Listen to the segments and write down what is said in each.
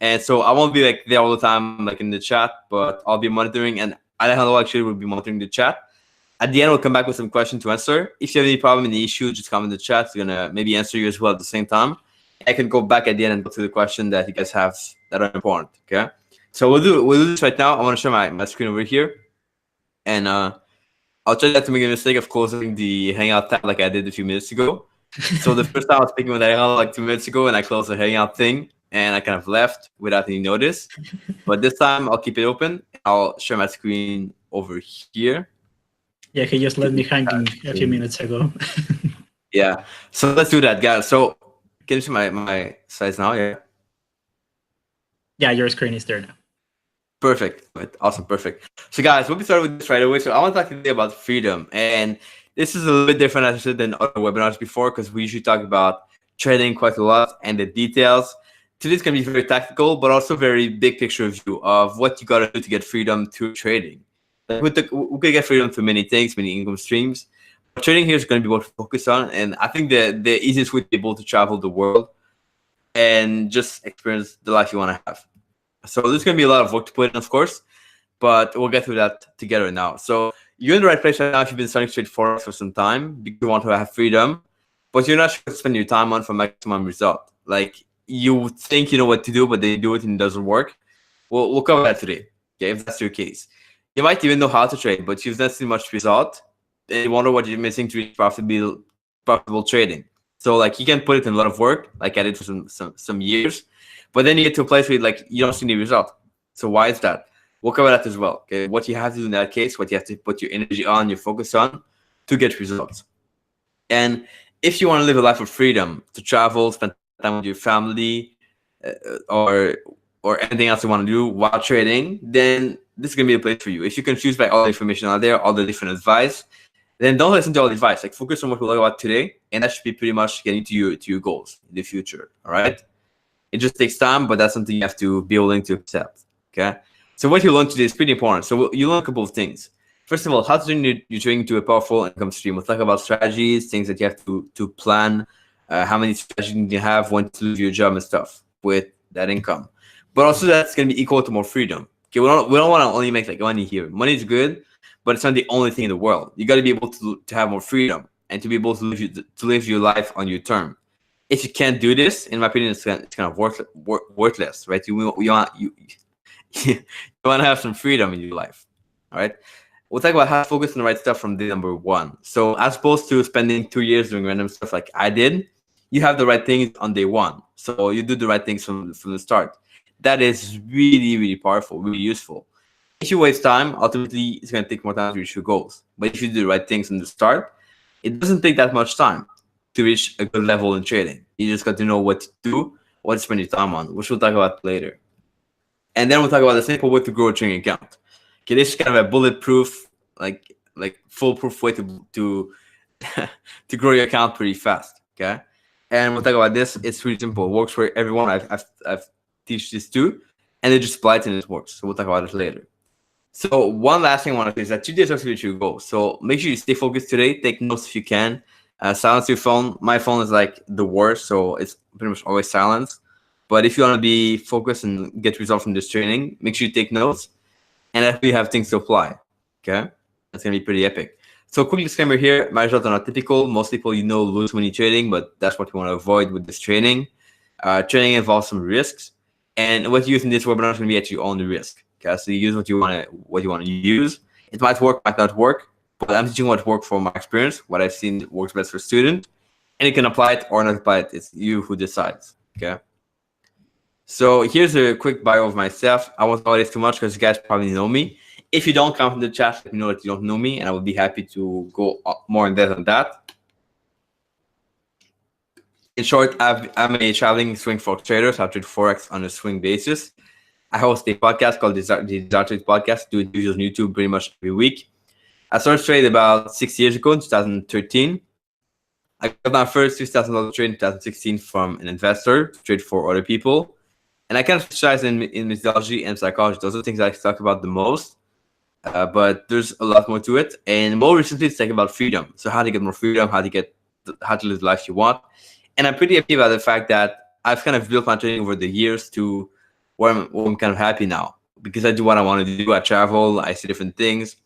And so I won't be like there all the time, like in the chat, but I'll be monitoring, and Alejandro actually will be monitoring the chat. At the end, we'll come back with some questions to answer. If you have any problem in the issue, just comment in the chat. We're gonna maybe answer you as well at the same time. I can go back at the end and go through the question that you guys have that are important. Okay. So we'll do this right now. I want to share my screen over here, and I'll try not to make a mistake of closing the Hangout tab like I did a few minutes ago. So the first time I was speaking with Alejandro like 2 minutes ago, and I closed the Hangout thing, and I kind of left without any notice. But this time I'll keep it open. I'll share my screen over here. Yeah, he just left me hanging a few minutes ago. Yeah, so let's do that, guys. So can you see my slides now? Yeah. Yeah, your screen is there now. Perfect. Awesome. Perfect. So guys, we'll be starting with this right away. So I want to talk today about freedom, and this is a little bit different, as I said, than other webinars before, because we usually talk about trading quite a lot and the details. Today's going to be very tactical, but also very big picture view of what you got to do to get freedom through trading. Like we could get freedom through many things, many income streams. But trading here is going to be what we focus on, and I think the easiest way to be able to travel the world and just experience the life you want to have. So there's going to be a lot of work to put in, of course, but we'll get through that together now. So you're in the right place right now if you've been studying trade forex for some time because you want to have freedom, but you're not sure what to spend your time on for maximum result. Like you think you know what to do, but they do it and it doesn't work. We'll cover that today, okay, if that's your case. You might even know how to trade, but you've not seen much result, and you wonder what you're missing to reach profitable trading. So like you can put it in a lot of work, like I did for some years, but then you get to a place where like you don't see any result. So why is that? We'll cover that as well. Okay, what you have to do in that case, what you have to put your energy on, your focus on, to get results. And if you want to live a life of freedom, to travel, spend time with your family, or anything else you want to do while trading, then this is gonna be a place for you. If you're confused by all the information out there, all the different advice, then don't listen to all the advice. Like focus on what we'll talk about today, and that should be pretty much getting to your goals in the future. All right. It just takes time, but that's something you have to be willing to accept. Okay. So what you learn today is pretty important. So you learn a couple of things. First of all, how to turn your trading into a powerful income stream. We'll talk about strategies, things that you have to plan, how many strategies you have, when to leave your job and stuff with that income. But also that's going to be equal to more freedom. Okay, we don't want to only make like money here. Money is good, but it's not the only thing in the world. You got to be able to have more freedom and to be able to live your life on your term. If you can't do this, in my opinion, it's kind of worthless, right? You want to have some freedom in your life, all right? We'll talk about how to focus on the right stuff from day number one. So as opposed to spending 2 years doing random stuff like I did, you have the right things on day one. So you do the right things from the start. That is really, really powerful, really useful. If you waste time, ultimately, it's going to take more time to reach your goals. But if you do the right things from the start, it doesn't take that much time to reach a good level in trading. You just got to know what to do, what to spend your time on, which we'll talk about later. And then we'll talk about the simple way to grow a trading account. Okay, this is kind of a bulletproof, like foolproof way to to grow your account pretty fast. Okay, and we'll talk about this. It's pretty simple. It works for everyone. I've teach this too, and it just applies and it works. So we'll talk about it later. So one last thing I want to say is that you deserve to reach your goals. So make sure you stay focused today. Take notes if you can. Silence your phone. My phone is like the worst, so it's pretty much always silenced. But if you want to be focused and get results from this training, make sure you take notes and actually have things to apply. Okay, that's gonna be pretty epic. So quick disclaimer here: my results are not typical. Most people lose money trading, but that's what we want to avoid with this training. Trading involves some risks, and what you use in this webinar is gonna be at your own risk. Okay, so you use what you want to use. It might work, might not work, but I'm teaching what worked from my experience, what I've seen works best for students, and you can apply it or not apply it. It's you who decides. Okay. So here's a quick bio of myself. I won't talk this too much because you guys probably know me. If you don't, come from the chat, let me know that you don't know me, and I will be happy to go more in depth on that. In short, I'm a traveling swing forex trader, so I trade forex on a swing basis. I host a podcast called the Desire Trade Podcast. Do videos on YouTube pretty much every week. I started trade about 6 years ago in 2013. I got my first $6,000 trade in 2016 from an investor to trade for other people. And I kind of specialize in methodology and psychology. Those are the things I talk about the most. But there's a lot more to it. And more recently, it's like about freedom. So how to get more freedom, how to live the life you want. And I'm pretty happy about the fact that I've kind of built my trading over the years to where I'm kind of happy now because I do what I want to do. I travel, I see different things,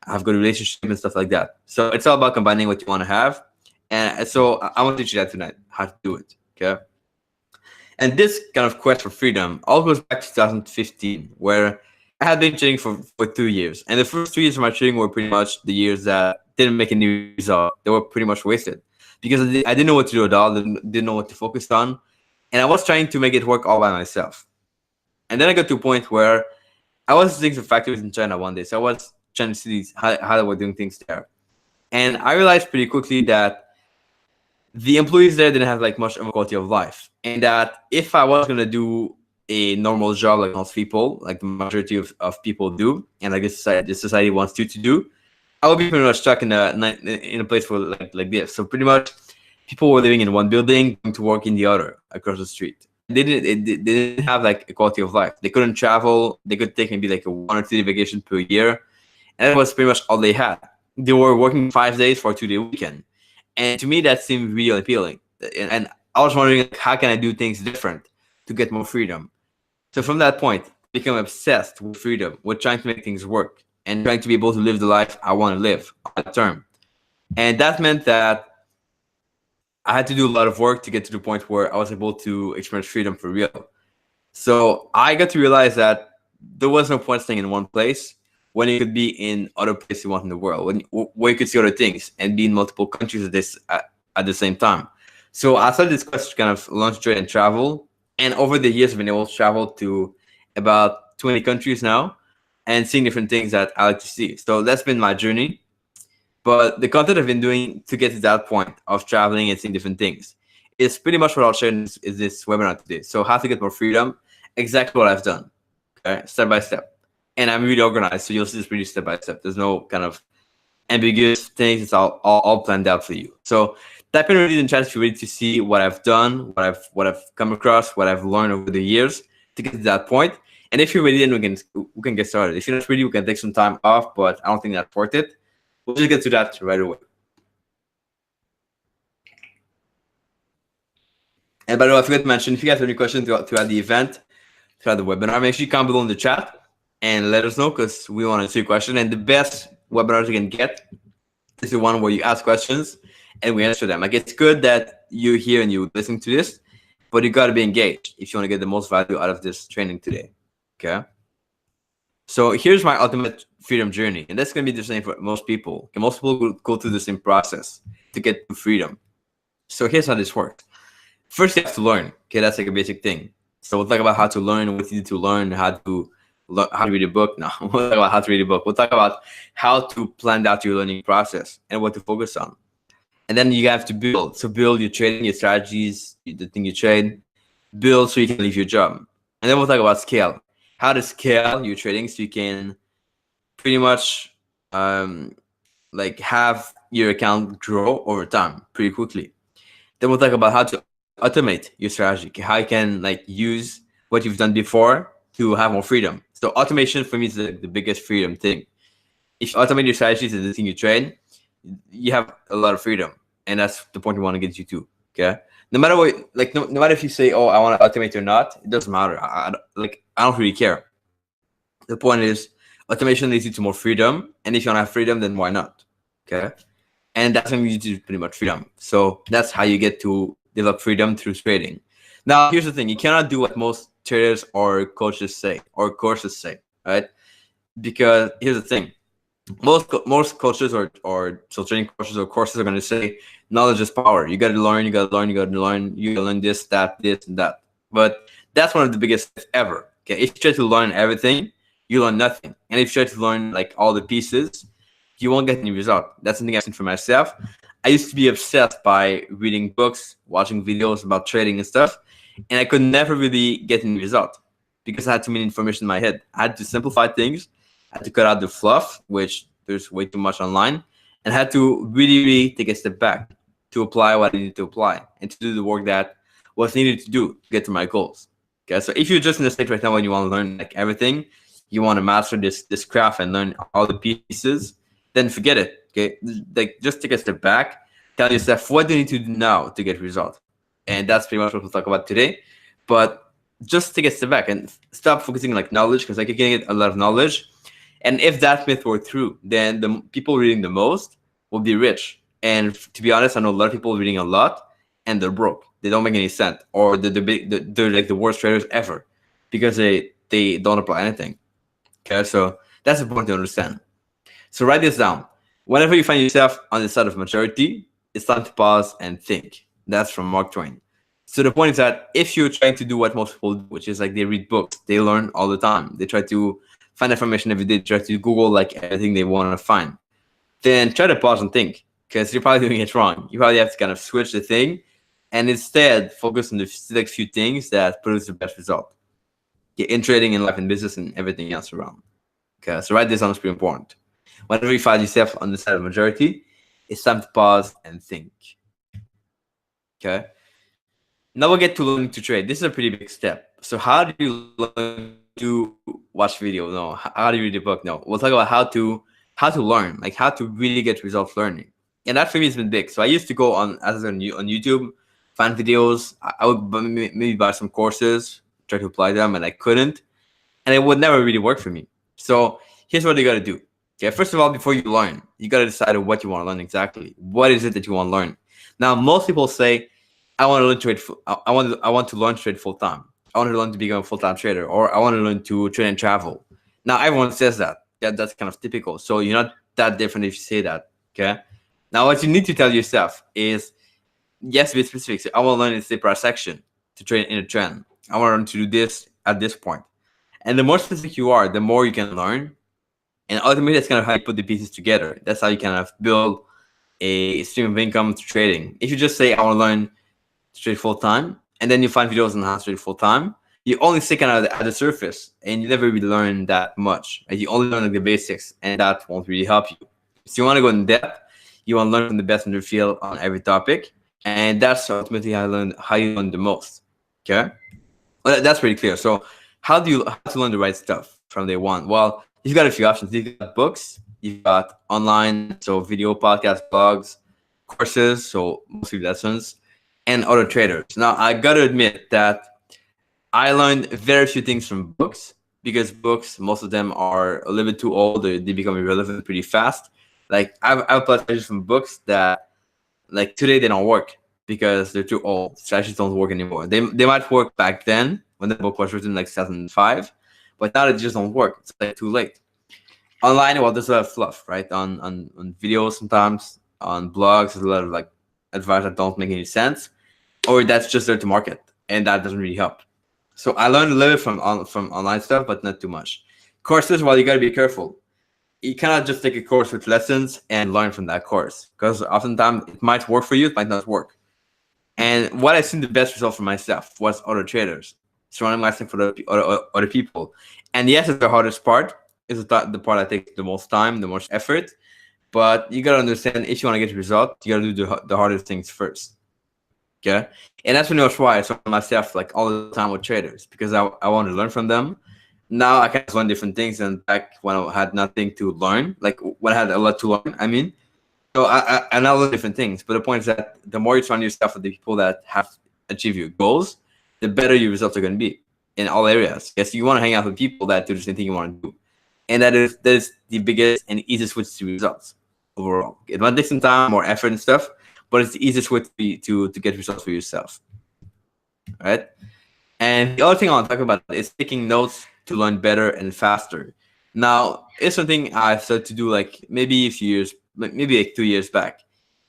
I have good relationship and stuff like that. So it's all about combining what you want to have. And so I want to teach you that tonight, how to do it. Okay. And this kind of quest for freedom all goes back to 2015, where I had been trading for 2 years. And the first 2 years of my trading were pretty much the years that didn't make any result. They were pretty much wasted because I didn't know what to do at all, didn't know what to focus on. And I was trying to make it work all by myself. And then I got to a point where I was seeing some factories in China one day. So I was trying to see how they were doing things there. And I realized pretty quickly that the employees there didn't have like much of a quality of life. And that if I was going to do a normal job like most people, like the majority of people do, and like this society wants you to do, I would be pretty much stuck in a place for like this. So pretty much people were living in one building, going to work in the other across the street. They didn't have like a quality of life. They couldn't travel. They could take maybe like a 1 or 2 day vacation per year. And that was pretty much all they had. They were working 5 days for a 2 day weekend. And to me, that seemed really appealing. And I was wondering, like, how can I do things different to get more freedom? So from that point, I became obsessed with freedom, with trying to make things work and trying to be able to live the life I want to live on term. And that meant that I had to do a lot of work to get to the point where I was able to experience freedom for real. So I got to realize that there was no point staying in one place when you could be in other places you want in the world, where you could see other things and be in multiple countries at the same time. So I started this quest to kind of launch, trade, and travel. And over the years, I've been able to travel to about 20 countries now and seeing different things that I like to see. So that's been my journey. But the content I've been doing to get to that point of traveling and seeing different things is pretty much what I'll share in this webinar today. So how to get more freedom, exactly what I've done, okay, step by step. And I'm really organized, so you'll see this pretty step by step. There's no kind of ambiguous things. It's all planned out for you. So type in ready in chat if you're ready to see what I've done, what I've come across, what I've learned over the years to get to that point. And if you're ready, then we can get started. If you're not ready, we can take some time off, but I don't think that's worth it. We'll just get to that right away. And by the way, I forgot to mention, if you guys have any questions throughout the event, throughout the webinar, make sure you comment below in the chat and let us know, because we want to see your question. And the best webinars you can get is the one where you ask questions and we answer them. Like, it's good that you're here and you listen to this, but you got to be engaged if you want to get the most value out of this training today. Okay. So here's my ultimate freedom journey, and that's going to be the same for most people. Okay, most people go through the same process to get to freedom. So here's how this works. First, you have to learn. Okay, that's like a basic thing. So we'll talk about how to learn, what you need to learn, how to read a book. No, we'll talk about how to read a book. We'll talk about how to plan out your learning process and what to focus on. And then you have to build. So build your trading, your strategies, the thing you trade. Build so you can leave your job. And then we'll talk about scale. How to scale your trading so you can pretty much like have your account grow over time pretty quickly. Then we'll talk about how to automate your strategy, how you can like use what you've done before to have more freedom. So automation for me is the biggest freedom thing. If you automate your strategies and the thing you trade, you have a lot of freedom, and that's the point we want to get you to. Okay, no matter what, like no matter if you say, oh, I want to automate or not, it doesn't matter. I don't really care. The point is, automation leads you to more freedom, and if you want to have freedom, then why not? Okay, and that's going to lead you to pretty much freedom. So that's how you get to develop freedom through trading. Now, here's the thing: you cannot do what most traders or coaches say or courses say, right? Because here's the thing: most coaches or so trading courses or courses are going to say knowledge is power. You got to learn. You got to learn. You got to learn. You got to learn this, that, and that. But that's one of the biggest things ever. Okay, if you try to learn everything, you learn nothing. And if you try to learn like all the pieces, you won't get any result. That's something I've seen for myself. I used to be obsessed by reading books, watching videos about trading and stuff, and I could never really get any result because I had too many information in my head. I had to simplify things. I had to cut out the fluff, which there's way too much online, and I had to really take a step back to apply what I needed to apply and to do the work that was needed to do to get to my goals. Okay, so if you're just in the state right now when you want to learn like everything, you want to master this craft and learn all the pieces, then forget it. Okay, like just take a step back, tell yourself what do you need to do now to get results, and that's pretty much what we'll talk about today. But just take a step back and stop focusing like knowledge, because like you're getting a lot of knowledge. And if that myth were true, then the people reading the most will be rich. And to be honest, I know a lot of people reading a lot and they're broke. They don't make any sense, or they're like the worst traders ever because they don't apply anything. Okay, so that's important to understand. So write this down. Whenever you find yourself on the side of majority, it's time to pause and think. That's from Mark Twain. So the point is that if you're trying to do what most people do, which is like they read books, they learn all the time, they try to find information every day, try to Google like everything they want to find, then try to pause and think, because you're probably doing it wrong. You probably have to kind of switch the thing and instead focus on the select few things that produce the best result. Yeah, in trading, in life, in business, and everything else around. Okay, so write this down is pretty important. Whenever you find yourself on the side of majority, it's time to pause and think. Okay. Now we'll get to learning to trade. This is a pretty big step. So how do you learn to watch video? No. How do you read a book? No. We'll talk about how to learn, like how to really get results learning. And that for me has been big. So I used to go on YouTube, find videos. I would maybe buy some courses, try to apply them, and I couldn't. And it would never really work for me. So here's what you got to do. Okay, first of all, before you learn, you got to decide what you want to learn exactly. What is it that you want to learn? Now, most people say, I want to learn trade. I want to learn trade full time. I want to learn to become a full time trader, or I want to learn to trade and travel. Now, everyone says that. That's kind of typical. So you're not that different if you say that. Okay. Now, what you need to tell yourself is, yes, be specific. So I want to learn in the price section to trade in a trend. I want to learn to do this at this point. And the more specific you are, the more you can learn. And ultimately, that's kind of how you put the pieces together. That's how you kind of build a stream of income to trading. If you just say, I want to learn to trade full time, and then you find videos on how to trade full time, you only stick kind of at the surface, and you never really learn that much. Like you only learn like the basics, and that won't really help you. So you want to go in depth. You want to learn from the best in the field on every topic, and that's ultimately how you learn the most. Okay, well, that's pretty clear. So how to learn the right stuff from day one? Well, you've got a few options. You've got books, you've got online, so video, podcasts, blogs, courses, so mostly lessons, and other traders. Now, I got to admit that I learned very few things from books, because books, most of them are a little bit too old. They become irrelevant pretty fast. Like I've applied strategies from books that, like today, they don't work because they're too old. Strategies don't work anymore. They might work back then when the book was written, like 2005, but now they just don't work. It's like too late. Online, well, there's a lot of fluff, right? On videos sometimes, on blogs, there's a lot of like advice that don't make any sense, or that's just there to market, and that doesn't really help. So I learned a little bit from online stuff, but not too much. Courses, well, you got to be careful. You cannot just take a course with lessons and learn from that course, because oftentimes it might work for you, it might not work. And what I've seen the best result for myself was other traders, surrounding myself with other people. And yes, it's the hardest part. It's the part that takes the most time, the most effort. But you gotta understand, if you want to get a result, you gotta do the hardest things first. Okay, and that's pretty much why I surround myself like all the time with traders, because I want to learn from them. Now I can learn different things than back when I had nothing to learn, like when I had a lot to learn. I mean, so I now learn different things. But the point is that the more you surround yourself with the people that have achieved your goals, the better your results are going to be in all areas. Yes, you want to hang out with people that do the same thing you want to do, and that is the biggest and easiest way to results overall. It might take some time, more effort and stuff, but it's the easiest way to get results for yourself. All right. And the other thing I want to talk about is taking notes to learn better and faster. Now, it's something I started to do like maybe a few years, maybe like 2 years back.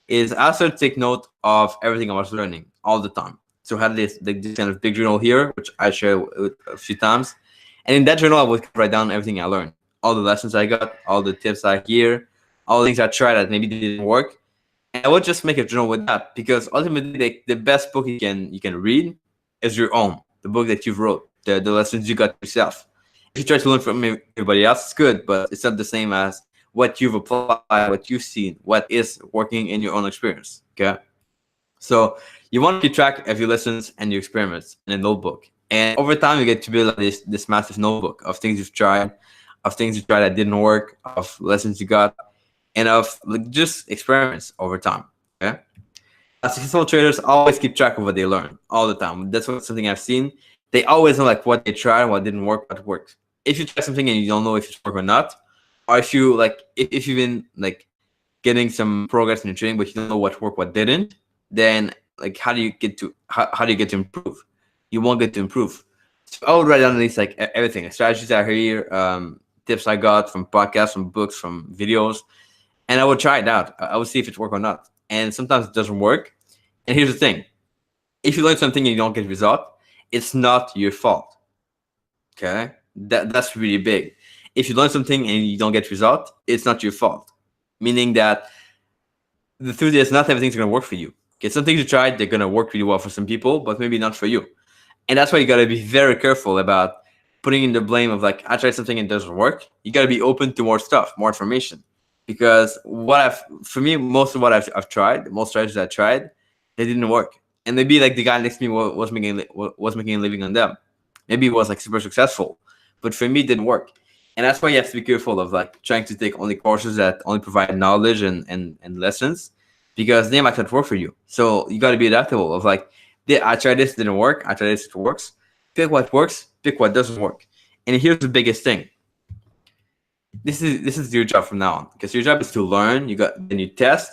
Is I started to take note of everything I was learning all the time. So I had this kind of big journal here, which I share with a few times. And in that journal, I would write down everything I learned, all the lessons I got, all the tips I hear, all the things I tried that maybe didn't work. And I would just make a journal with that, because ultimately the best book you can read is your own, the book that you've wrote, the lessons you got yourself. If you try to learn from everybody else, it's good, but it's not the same as what you've applied, what you've seen, what is working in your own experience. Okay, so you want to keep track of your lessons and your experiments in a notebook, and over time you get to build this massive notebook of things you've tried, that didn't work, of lessons you got, and of like just experiments over time. Okay, successful traders always keep track of what they learn all the time. That's something I've seen, They always know like what they tried, what didn't work, what worked. If you try something and you don't know if it's work or not, or if you like if you've been like getting some progress in your training but you don't know what worked, what didn't, then like how do you get to improve? You won't get to improve. So I would write down at least like everything, strategies I hear, tips I got from podcasts, from books, from videos, and I would try it out. I would see if it worked or not. And sometimes it doesn't work. And here's the thing: if you learn something and you don't get a result, it's not your fault. Okay, that's really big. If you learn something and you don't get result, it's not your fault. Meaning that the truth is, not everything's gonna work for you. Okay, some things you tried, they're gonna work really well for some people, but maybe not for you. And that's why you gotta be very careful about putting in the blame of like, I tried something and it doesn't work. You gotta be open to more stuff, more information. Because for me, most of what I've tried, most strategies I tried, they didn't work. And maybe like the guy next to me was making a living on them. Maybe it was like super successful, but for me, it didn't work. And that's why you have to be careful of like trying to take only courses that only provide knowledge and lessons, because they might not work for you. So you got to be adaptable of like, I tried this, it didn't work. I tried this, it works. Pick what works, pick what doesn't work. And here's the biggest thing. This is your job from now on, because your job is to learn. Then you test,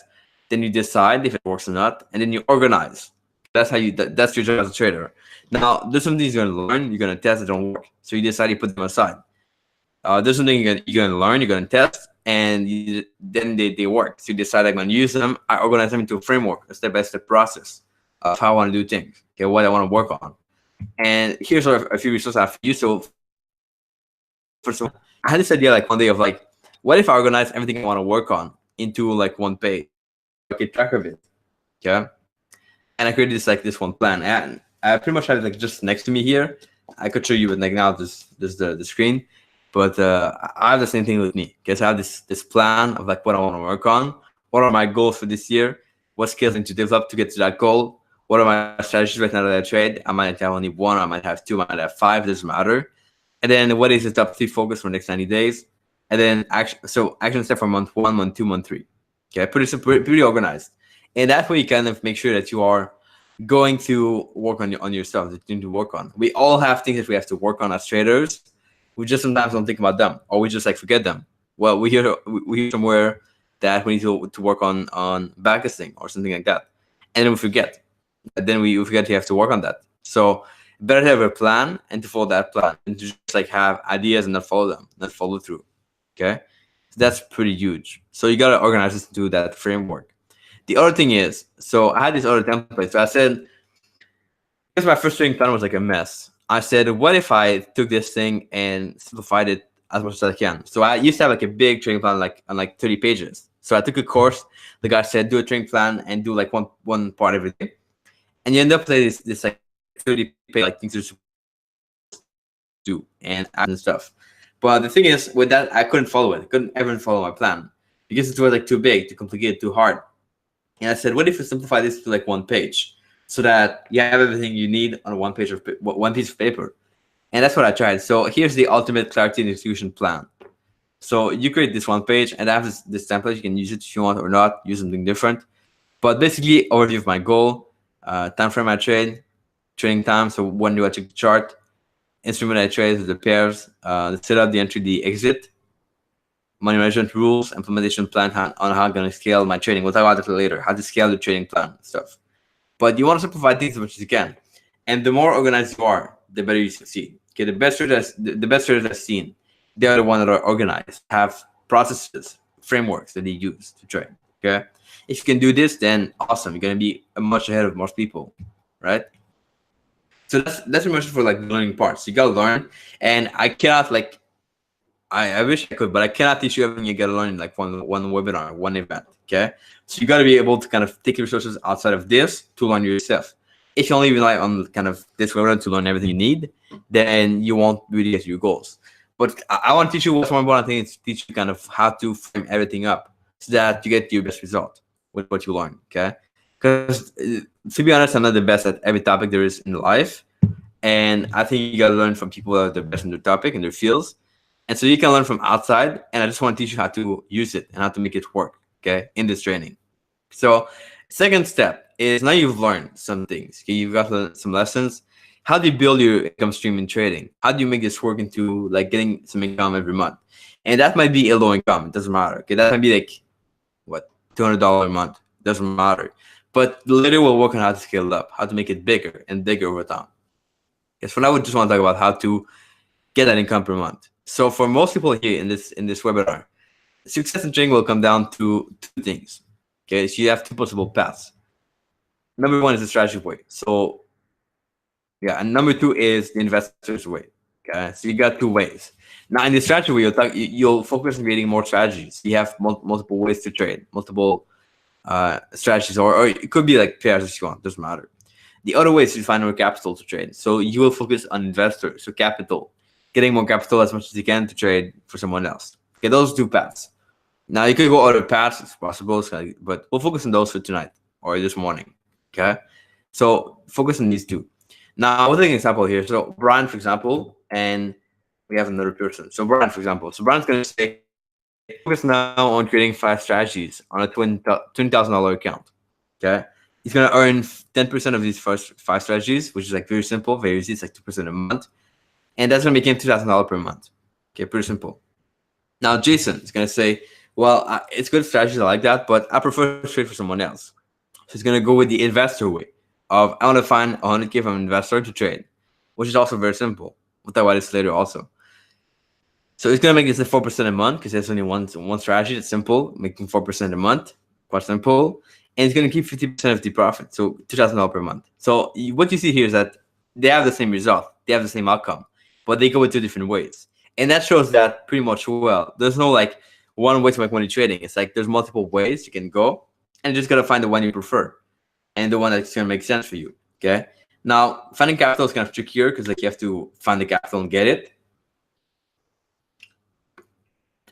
then you decide if it works or not, and then you organize. That's your job as a trader. Now, there's some things you're gonna learn, you're gonna test, it don't work. So you decide, you put them aside. There's something you're gonna learn, you're gonna test, and then they work. So you decide, I'm gonna use them. I organize them into a framework, a step-by-step process of how I want to do things. Okay, what I want to work on. And here's a few resources I've used. So first of all, I had this idea like one day of like, what if I organize everything I want to work on into like one page? I keep track of it. Okay. And I created this one plan, and I pretty much have it like just next to me here. I could show you, but like now this the screen. But I have the same thing with me, because I have this plan of like what I want to work on. What are my goals for this year? What skills I need to develop to get to that goal? What are my strategies right now that I trade? I might have only one, I might have two, I might have five, doesn't matter. And then what is the top 3 focus for the next 90 days? And then action step for month 1, month 2, month 3. Okay, pretty organized. And that way you kind of make sure that you are going to work on yourself, that you need to work on. We all have things that we have to work on as traders. We just sometimes don't think about them, or we just like forget them. Well, we hear somewhere that we need to work on backtesting or something like that, and then we forget. And then we forget you have to work on that. So better to have a plan and to follow that plan, and to just like have ideas and not follow them, not follow through. Okay, so that's pretty huge. So you gotta organize this to that framework. The other thing is, so I had this other template. So I said, because my first trading plan was like a mess. I said, what if I took this thing and simplified it as much as I can? So I used to have like a big trading plan, like on like 30 pages. So I took a course. The guy said, do a trading plan and do like one part every day. And you end up with this like 30 page like things you're supposed to do and stuff. But the thing is, with that, I couldn't follow it. I couldn't ever follow my plan because it was like too big, too complicated, too hard. And I said, what if we simplify this to like one page, so that you have everything you need on one piece of paper? And that's what I tried. So here's the ultimate clarity and execution plan. So you create this one page, and I have this template. You can use it if you want or not. Use something different. But basically, overview of my goal, time frame I trade, trading time. So when do I check the chart? Instrument I trade, the pairs, the setup, the entry, the exit, money management rules, implementation plan on how I'm going to scale my trading. We'll talk about it later, how to scale the trading plan stuff. But you want to simplify things as much as you can. And the more organized you are, the better you succeed. Okay, the best traders I've seen, they are the ones that are organized, have processes, frameworks that they use to trade. Okay, if you can do this, then awesome. You're going to be much ahead of most people, right? So that's pretty much for like the learning parts. You gotta learn, and I cannot like, I wish I could, but I cannot teach you everything you gotta learn in like one webinar, one event. Okay, so you gotta be able to kind of take resources outside of this to learn yourself. If you only rely on kind of this webinar to learn everything you need, then you won't really get your goals. But I want to teach you what's more important thing is to teach you kind of how to frame everything up so that you get your best result with what you learn. Okay. Because to be honest, I'm not the best at every topic there is in life. And I think you got to learn from people that are the best in their topic and their fields. And so you can learn from outside. And I just want to teach you how to use it and how to make it work, okay, in this training. So second step is, now you've learned some things. Okay? You've got some lessons. how do you build your income stream in trading? How do you make this work into like getting some income every month? And that might be a low income. It doesn't matter. Okay, that might be like what, $200 a month. Doesn't matter. But later we'll work on how to scale it up, how to make it bigger and bigger over time. Yes, for now we just want to talk about how to get that income per month. So for most people here in this webinar, success in trading will come down to two things. Okay, so you have two possible paths. Number one is the strategy way. So yeah, and number two is the investor's way. Okay, so you got two ways. Now in the strategy way, you'll focus on creating more strategies. You have multiple ways to trade, multiple strategies, or it could be like pairs if you want. Doesn't matter. The other way is to find more capital to trade. So you will focus on investors, so capital, getting more capital as much as you can to trade for someone else. Okay, those two paths. Now you could go other paths, it's possible, but we'll focus on those for tonight or this morning. Okay, so focus on these two. Now I'll take an example here. So Brian, for example, and we have another person. So Brian, for example, so Brian's going to say, focus now on creating 5 strategies on a $20,000 account. Okay, he's going to earn 10% of these first 5 strategies, which is like very simple, very easy. It's like 2% a month, and that's going to make him $2,000 per month. Okay, pretty simple. Now Jason is going to say, well, it's good strategies, I like that, but I prefer to trade for someone else. So he's going to go with the investor way of, I want to find 100K from an investor to trade, which is also very simple. We'll talk about this later also. So he's going to make this at 4% a month because there's only one strategy. It's simple, making 4% a month, quite simple. And he's going to keep 50% of the profit, so $2,000 per month. So what you see here is that they have the same result. They have the same outcome, but they go in 2 different ways. And that shows that pretty much well. There's no like one way to make money trading. It's like there's multiple ways you can go, and you just got to find the one you prefer and the one that's going to make sense for you. Okay. Now, finding capital is kind of trickier because like you have to find the capital and get it.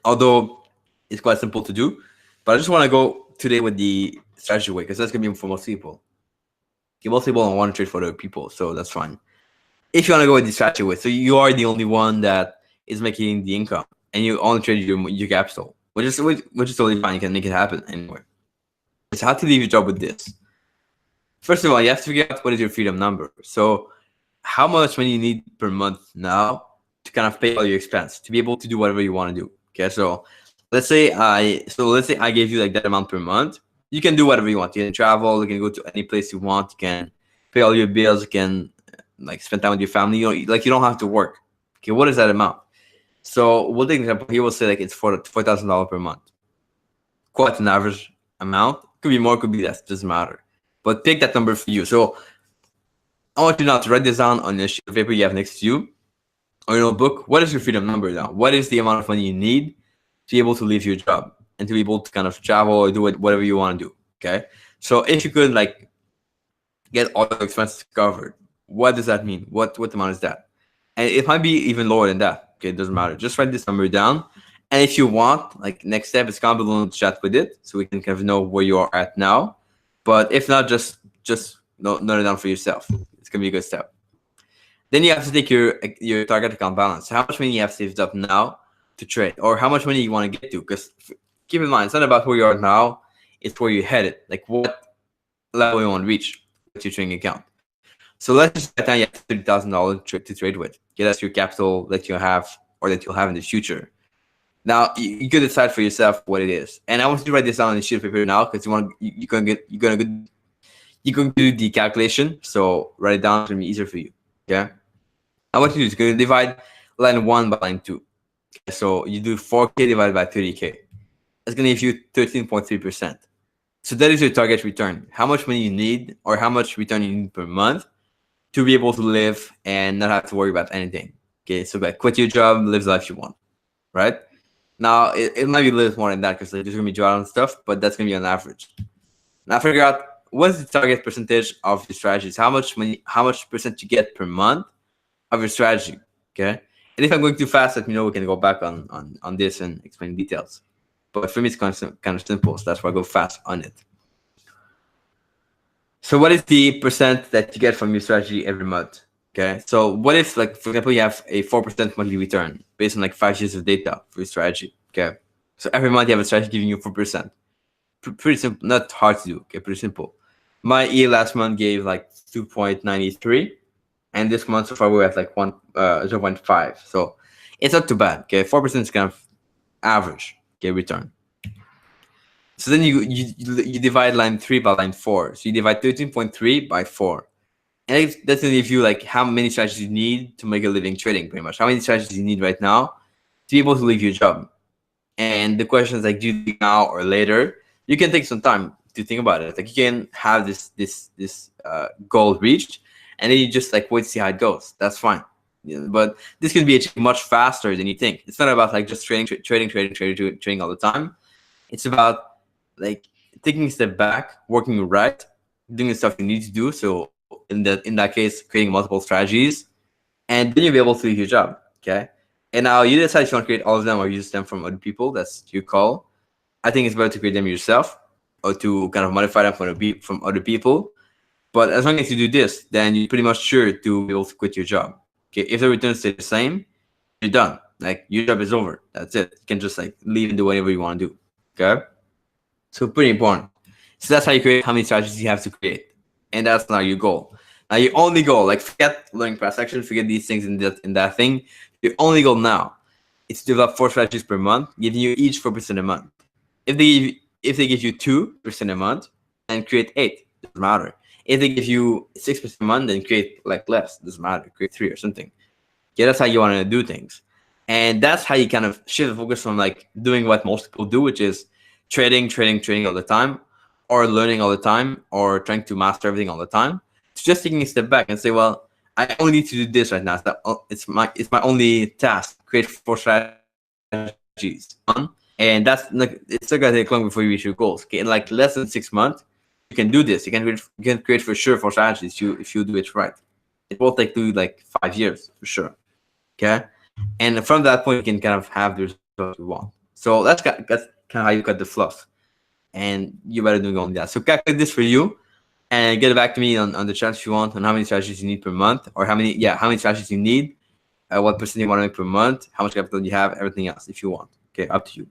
Although it's quite simple to do, but I just want to go today with the strategy way because that's going to be for most people. Okay, most people don't want to trade for other people, so that's fine. If you want to go with the strategy way, so you are the only one that is making the income, and you only trade your capital, which is totally fine. You can make it happen anywhere. So how to leave your job with this? First of all, you have to figure out what is your freedom number. So how much money you need per month now to kind of pay all your expense to be able to do whatever you want to do. Okay, so let's say I gave you like that amount per month. You can do whatever you want. You can travel. You can go to any place you want. You can pay all your bills. You can like spend time with your family. You don't have to work. Okay, what is that amount? So we'll take an example. Here we'll say like it's $4,000 per month. Quite an average amount. Could be more, could be less. Doesn't matter. But pick that number for you. So I want you now to write this down on a sheet of paper you have next to you or your notebook. What is your freedom number now? What is the amount of money you need to be able to leave your job and to be able to kind of travel or do it whatever you want to do? Okay. So if you could like get all the expenses covered, what does that mean? What amount is that? And it might be even lower than that. Okay, it doesn't matter. Just write this number down. And if you want, like next step is comment below in the chat with it so we can kind of know where you are at now. But if not, just note it down for yourself. It's gonna be a good step. Then you have to take your target account balance. How much money you have saved up now to trade, or how much money you want to get to? Because keep in mind, it's not about where you are now; it's where you're headed. Like what level you want to reach with your trading account. So let's just say you have $30,000 to trade with. Okay, that's your capital that you have or that you'll have in the future. Now you can decide for yourself what it is, and I want you to write this down on a sheet of paper now because you're gonna do the calculation. So write it down; it's gonna be easier for you. Okay. I want you to do is going to divide line 1 by line 2. Okay, so you do 4K divided by 30K. It's going to give you 13.3%. So that is your target return. How much money you need or how much return you need per month to be able to live and not have to worry about anything. Okay, so like quit your job, live the life you want, right? Now, it might be a little more than that because like, there's going to be drawdown and stuff, but that's going to be on average. Now, figure out what is the target percentage of your strategies. How much percent you get per month of your strategy, okay? And if I'm going too fast, let me know. We can go back on this and explain details. But for me, it's kind of simple, so that's why I go fast on it. So what is the percent that you get from your strategy every month? Okay, so what if, like, for example, you have a 4% monthly return based on like 5 years of data for your strategy? Okay, so every month you have a strategy giving you 4%. Pretty simple, not hard to do. Okay, pretty simple. My EA last month gave like 2.93. and this month so far we're at like 0.5. So it's not too bad. Okay, 4% is kind of average. Okay, return. So then you divide line 3 by line 4. So you divide 13.3 by 4. And that's gonna give you like how many strategies you need to make a living trading, pretty much. How many strategies you need right now to be able to leave your job. And the question is like, do you do it now or later? You can take some time to think about it. Like you can have this goal reached, and then you just like wait to see how it goes. That's fine. But this can be achieved much faster than you think. It's not about like just trading all the time. It's about like taking a step back, working right, doing the stuff you need to do. So in that case, creating multiple strategies, and then you'll be able to do your job. Okay. And now you decide if you want to create all of them or use them from other people. That's your call. I think it's better to create them yourself or to kind of modify them from other people. But as long as you do this, then you're pretty much sure to be able to quit your job. Okay. If the returns stay the same, you're done. Like your job is over. That's it. You can just like leave and do whatever you want to do. Okay. So pretty important. So that's how you create how many strategies you have to create. And that's now your goal. Now your only goal, like forget learning price action, forget these things in that thing. Your only goal now is to develop 4 strategies per month, giving you each 4% a month. If they give you 2% a month, then create 8. Doesn't matter. If they give you 6% a month, then create like less. Doesn't matter. Create 3 or something. Yeah, that's how you want to do things. And that's how you kind of shift the focus from like doing what most people do, which is trading all the time, or learning all the time, or trying to master everything all the time. It's just taking a step back and say, well, I only need to do this right now. It's my only task. Create 4 strategies, and that's like it's not gonna take long before you reach your goals. Okay, in like less than 6 months, you can do this. You can create for sure 4 strategies. If you do it right, it will take you like 5 years for sure. Okay, and from that point, you can kind of have the result you want. So that's kind of how you cut the fluff, and you better do only that. So calculate this for you. And get back to me on the chat if you want, on how many strategies you need per month, or how many strategies you need, what percent you want to make per month, how much capital you have, everything else if you want. Okay, up to you.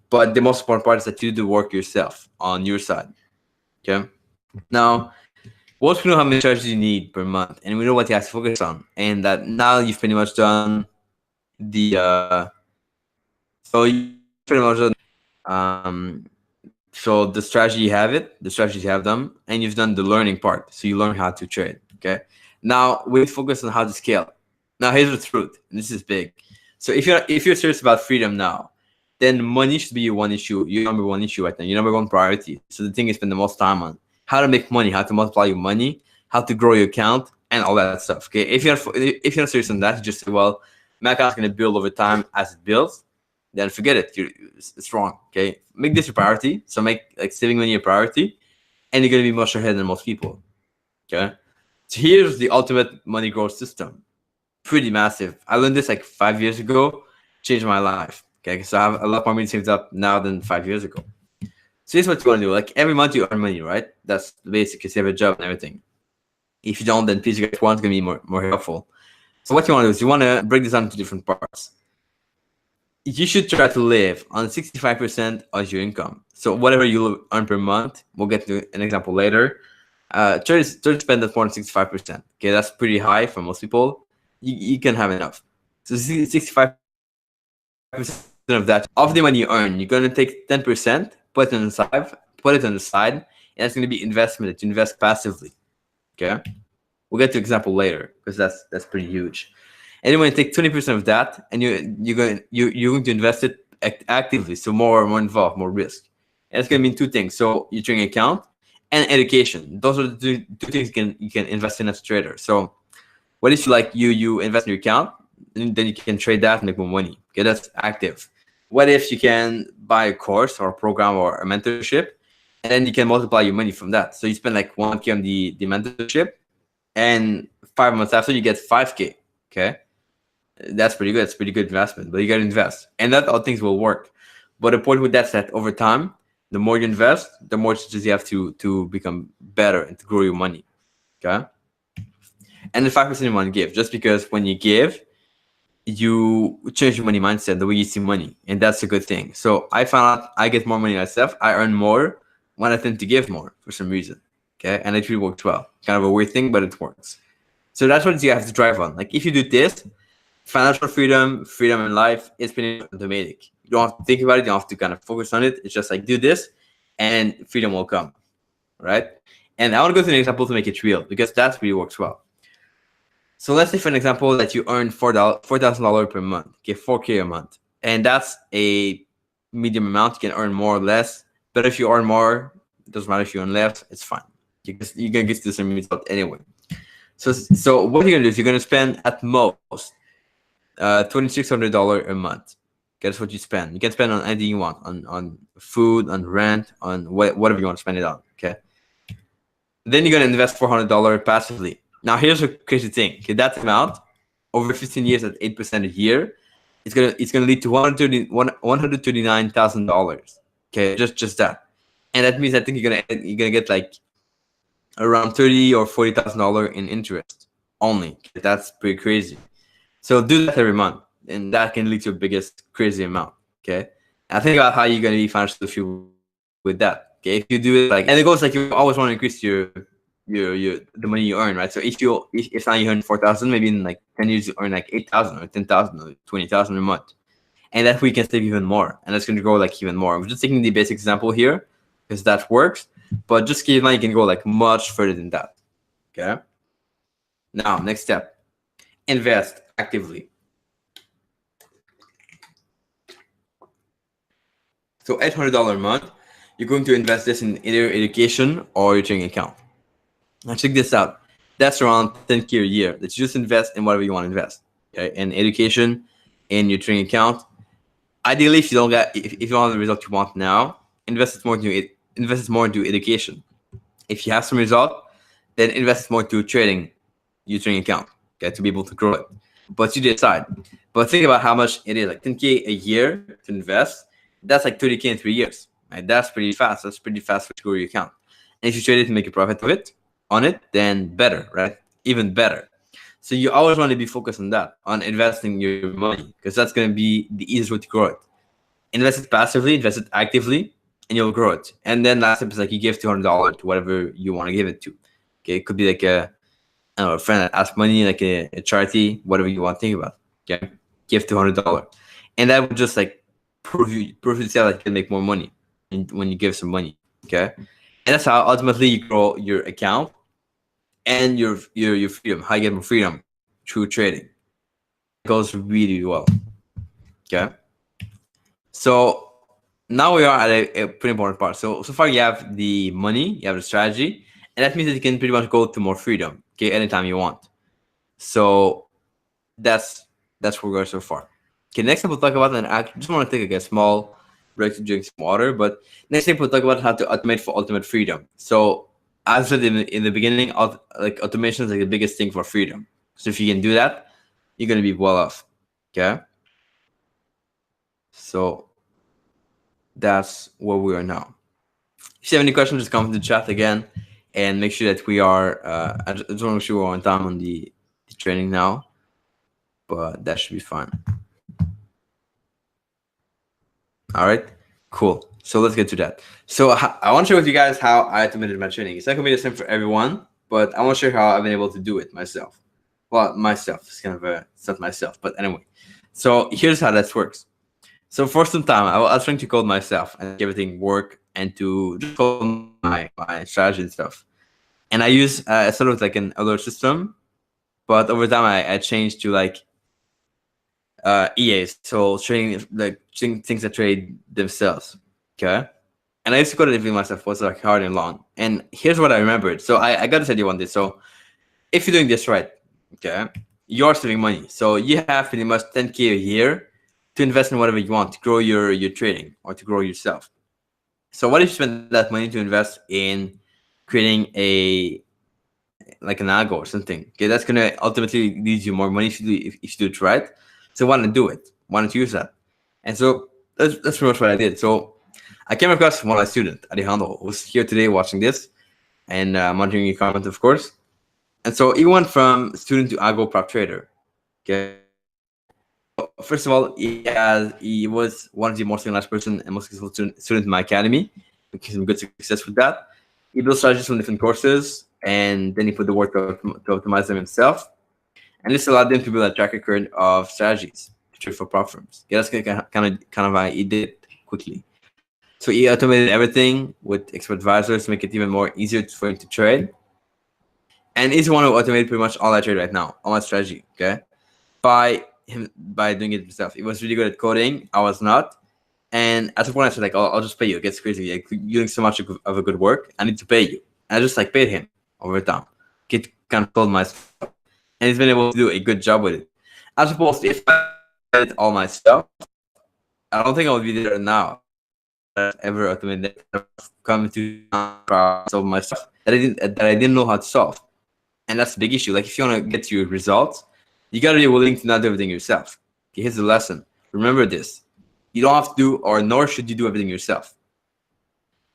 But the most important part is that you do the work yourself on your side. Okay. Now, once we know how many strategies you need per month, and we know what you have to focus on, and that now you've pretty much done the so you pretty much done so the strategy you have the strategies you have them, and you've done the learning part. So you learn how to trade. Okay. Now we focus on how to scale. Now here's the truth, and this is big. So if you're serious about freedom now, then money should be your number one issue right now, your number one priority. So the thing you spend the most time on, how to make money, how to multiply your money, how to grow your account, and all that stuff. Okay. If you're serious on that, you just say, well, my account's gonna build over time as it builds. Then forget it. It's wrong. Okay, make this your priority. So make like saving money your priority, and you're gonna be much ahead than most people. Okay, so here's the ultimate money growth system. Pretty massive. I learned this like 5 years ago. Changed my life. Okay, so I have a lot more money saved up now than 5 years ago. So here's what you want to do. Like every month you earn money, right? That's the basic. Because you have a job and everything. If you don't, then please get one. It's gonna be more helpful. So what you want to do is you want to break this down into different parts. You should try to live on 65% of your income. So whatever you earn per month, we'll get to an example later. Try to spend that more than 65%. Okay, that's pretty high for most people. You can have enough. So 65% of that, of the money you earn, you're gonna take 10%, put it on the side, and that's gonna be investment that you invest passively. Okay, we'll get to example later because that's pretty huge. And you want to take 20% of that, and you're going to invest it actively, so more involved, more risk. And it's going to mean 2 things. So your trading account and education. Those are the two things you can invest in as a trader. So what if you invest in your account, and then you can trade that and make more money? Okay, that's active. What if you can buy a course or a program or a mentorship, and then you can multiply your money from that? So you spend like 1K on the mentorship, and 5 months after you get 5K. Okay. That's pretty good. It's pretty good investment, but you got to invest, and not all things will work. But the point with that is that over time, the more you invest, the more chances you have to become better and to grow your money. Okay. And the 5% you want to give, just because when you give, you change your money mindset, the way you see money, and that's a good thing. So I found out I get more money myself. I earn more when I tend to give more for some reason. Okay, and it really works well. Kind of a weird thing, but it works. So that's what you have to drive on. Like if you do this, financial freedom, freedom in life, is pretty much automatic. You don't have to think about it. You don't have to kind of focus on it. It's just like do this, and freedom will come, right? And I want to go to an example to make it real because that really works well. So let's say for an example that you earn $4,000 per month, okay, 4K a month, and that's a medium amount. You can earn more or less, but if you earn more, it doesn't matter if you earn less. It's fine. You're gonna get to the same result anyway. So what you're gonna do is you're gonna spend at most $2,600 a month. That's what you spend. You can spend on anything you want, on food, on rent, on whatever you want to spend it on. Okay. Then you're gonna invest $400 passively. Now here's a crazy thing. Okay, that amount over 15 years at 8% a year, it's gonna lead to $139,000. Okay, just that, and that means I think you're gonna get like around $30,000 or $40,000 in interest only. That's pretty crazy. So do that every month, and that can lead to a biggest crazy amount. Okay, and think about how you're gonna be financially free with that. Okay, if you do it like, and it goes like you always want to increase the money you earn, right? So if now you earn 4,000, maybe in like 10 years you earn like 8,000 or 10,000 or 20,000 a month, and that way you can save even more, and that's gonna grow like even more. I'm just taking the basic example here because that works, but just keep in mind you can go like much further than that. Okay. Now next step, invest actively. So $800 a month, you're going to invest this in either education or your trading account. Now check this out. That's around 10K a year that you just invest in whatever you want to invest. Okay, in education, in your trading account. Ideally, if you don't have the result you want now, invest it more into education. If you have some result, then invest more into trading your trading account. Okay, to be able to grow it. But you decide. But think about how much it is. Like 10K a year to invest. That's like 30K in 3 years. Right? That's pretty fast. That's pretty fast to grow your account. And if you trade it and make a profit on it, then better, right? Even better. So you always want to be focused on that, on investing your money, because that's going to be the easiest way to grow it. Invest it passively, invest it actively, and you'll grow it. And then last step is like you give $200 to whatever you want to give it to. Okay, it could be like a friend that asks money, like a charity, whatever you want to think about. Okay, give $200, and that would just like prove yourself that you can make more money when you give some money. Okay, and that's how ultimately you grow your account and your freedom. How you get more freedom through trading. It goes really well. Okay, so now we are at a pretty important part. So far you have the money, you have the strategy, and that means that you can pretty much go to more freedom. Okay, anytime you want. So that's where we're going so far. Okay, next thing we'll talk about, and I just want to take a small break to drink some water. But next thing we'll talk about how to automate for ultimate freedom. So as I said in the beginning, like automation is like the biggest thing for freedom. So if you can do that, you're gonna be well off. Okay. So that's where we are now. If you have any questions, just come to the chat again, and make sure that we are. I just want to make sure we're on time on the training now, but that should be fine. All right, cool. So let's get to that. So I want to share with you guys how I automated my training. It's not gonna be the same for everyone, but I want to share how I've been able to do it myself. Well, myself. It's kind of it's not myself, but anyway. So here's how that works. So for some time, I was trying to code myself and make everything work and to just code my strategy and stuff. And I use sort of like an alert system, but over time I changed to like EAs, so trading like things that trade themselves. Okay, and I used to code everything myself. It was like hard and long. And here's what I remembered. So I got this idea one day. So if you're doing this right, okay, you're saving money. So you have pretty much 10K a year to invest in whatever you want to grow your trading or to grow yourself. So what if you spend that money to invest in creating like an algo or something? Okay, that's gonna ultimately lead you more money if you do it right. So why not do it? Why not use that? And so that's pretty much what I did. So I came across one of my students, Alejandro, who's here today watching this and monitoring your comment, of course. And so he went from student to algo prop trader. Okay. First of all, he was one of the most organized person and most successful student in my academy, making some good success with that. He built strategies from different courses, and then he put the work to optimize them himself. And this allowed them to build a track record of strategies to trade for prop firms. Yeah, that's kind of how he did it quickly. So he automated everything with expert advisors to make it even more easier for him to trade. And he's the one who automated pretty much all I trade right now, all my strategy, okay? By doing it himself. He was really good at coding. I was not. And at the point I said, like, I'll just pay you. It gets crazy. Like, you're doing so much of a good work. I need to pay you. And I just like paid him over time. Get kind of told myself. And he's been able to do a good job with it. As opposed to if I did all my stuff, I don't think I would be there now. Ever automated come to solve my stuff that I didn't know how to solve. And that's the big issue. Like, if you want to get your results, you got to be willing to not do everything yourself. Okay, here's the lesson. Remember this. You don't have to do, or nor should you do everything yourself.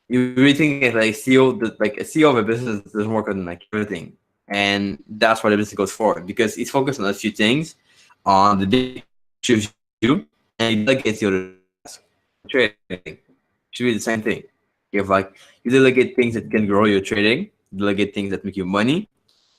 You really think that like a CEO of a business doesn't work on like everything. And that's why the business goes forward, because it's focused on a few things, on the big issues you do, and he delegates the other tasks. Trading should be the same thing. You have like, you delegate things that can grow your trading, delegate things that make you money,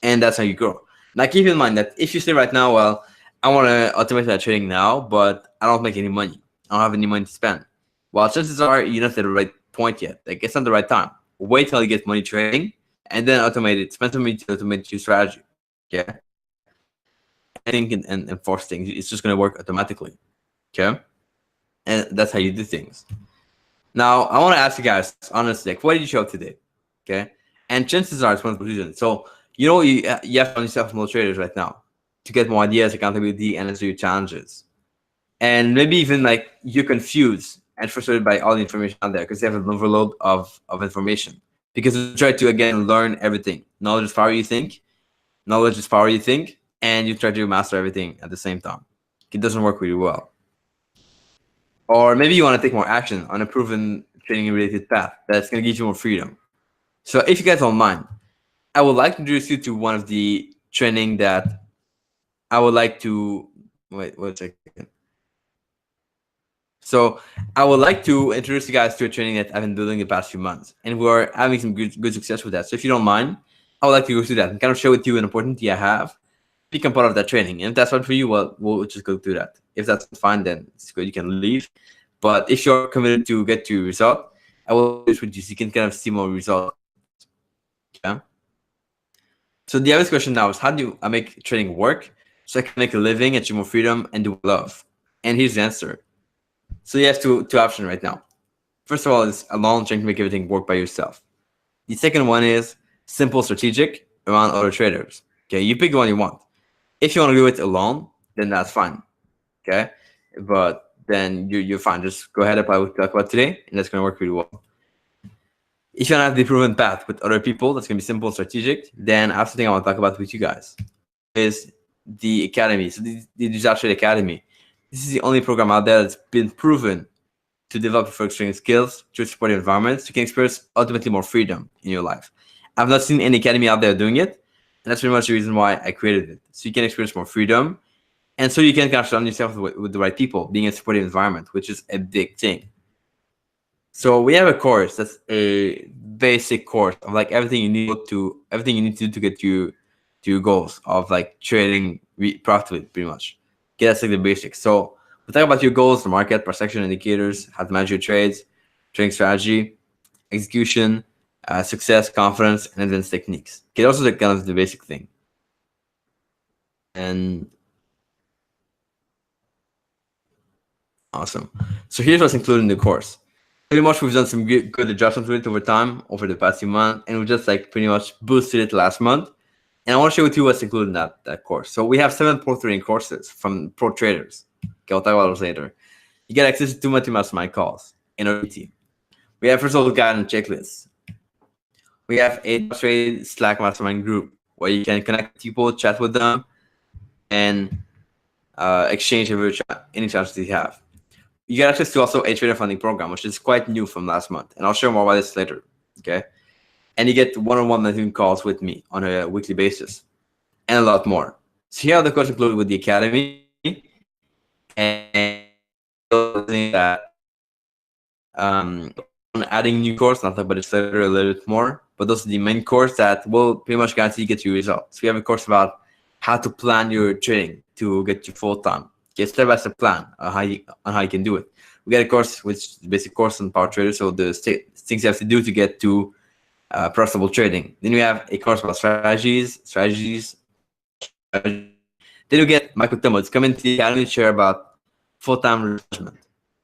and that's how you grow. Now keep in mind that if you say right now, well, I want to automate my trading now, but I don't make any money. I don't have any money to spend. Well, chances are you're not at the right point yet. Like, it's not the right time. Wait till you get money trading, and then automate it. Spend some money to automate your strategy. Okay. Think and enforce things. It's just going to work automatically. Okay. And that's how you do things. Now, I want to ask you guys, honestly, like, what did you show up today? Okay. And chances are it's one of the reasons. So, you have to run yourself more traders right now to get more ideas, accountability, and answer your challenges. And maybe even like you're confused and frustrated by all the information out there because you have an overload of information. Because you try to, again, learn everything. Knowledge is power, you think. Knowledge is power, you think. And you try to master everything at the same time. It doesn't work really well. Or maybe you want to take more action on a proven trading-related path that's going to give you more freedom. So if you guys don't mind, I would like to introduce you to one of the training that I would like to... Wait a second. So I would like to introduce you guys to a training that I've been building the past few months. And we're having some good success with that. So if you don't mind, I would like to go through that and kind of share with you an opportunity I have. Become part of that training. And if that's fine for you, well, we'll just go through that. If that's fine, then it's good. You can leave. But if you're committed to get to result, I will do this with you so you can kind of see more results. Okay? So the obvious question now is, how do I make trading work so I can make a living, achieve more freedom, and do what I love? And here's the answer. So you have two options right now. First of all, is alone, trying to make everything work by yourself. The second one is simple, strategic, around other traders. Okay, you pick the one you want. If you want to do it alone, then that's fine. Okay, but then you're fine. Just go ahead and apply what we talk about today, and that's going to work really well. If you want to have the proven path with other people, that's going to be simple and strategic. Then after thing I want to talk about with you guys is the academy. So the Digital Trade Academy. This is the only program out there that's been proven to develop your forex trading skills through supportive environments. You can experience ultimately more freedom in your life. I've not seen any academy out there doing it, and that's pretty much the reason why I created it. So you can experience more freedom, and so you can kind of surround yourself with the right people, being in a supportive environment, which is a big thing. So we have a course that's a basic course of like everything you need to do to get to your goals of like trading profitably, pretty much. Okay, that's like the basics. So we'll talk about your goals, the market, price action indicators, how to manage your trades, trading strategy, execution, success, confidence, and advanced techniques. Okay, those are the kind of the basic thing. And awesome. So here's what's included in the course. Pretty much we've done some good adjustments with it over time, over the past few months, and we just like pretty much boosted it last month. And I want to share with you what's included in that course. So we have 7 pro trading courses from pro traders. Okay, I'll talk about those later. You get access to 2 monthly mastermind calls in our team. We have first of all guide and checklists. We have a trade Slack mastermind group where you can connect with people, chat with them, and exchange any challenges you have. You get access to also a trader funding program, which is quite new from last month, and I'll share more about this later. Okay, and you get one-on-one mentoring calls with me on a weekly basis, and a lot more. So here are the courses included with the academy, and that on adding new course, not talk about this later a little bit more, but those are the main course that will pretty much guarantee you get your results. We have a course about how to plan your trading to get you full time. Get step-by-step plan on how you can do it. We got a course which is basic course on power trader, so the things you have to do to get to profitable trading. Then we have a course about strategies. Then we get Michael Timmons come into the academy to share about full-time management.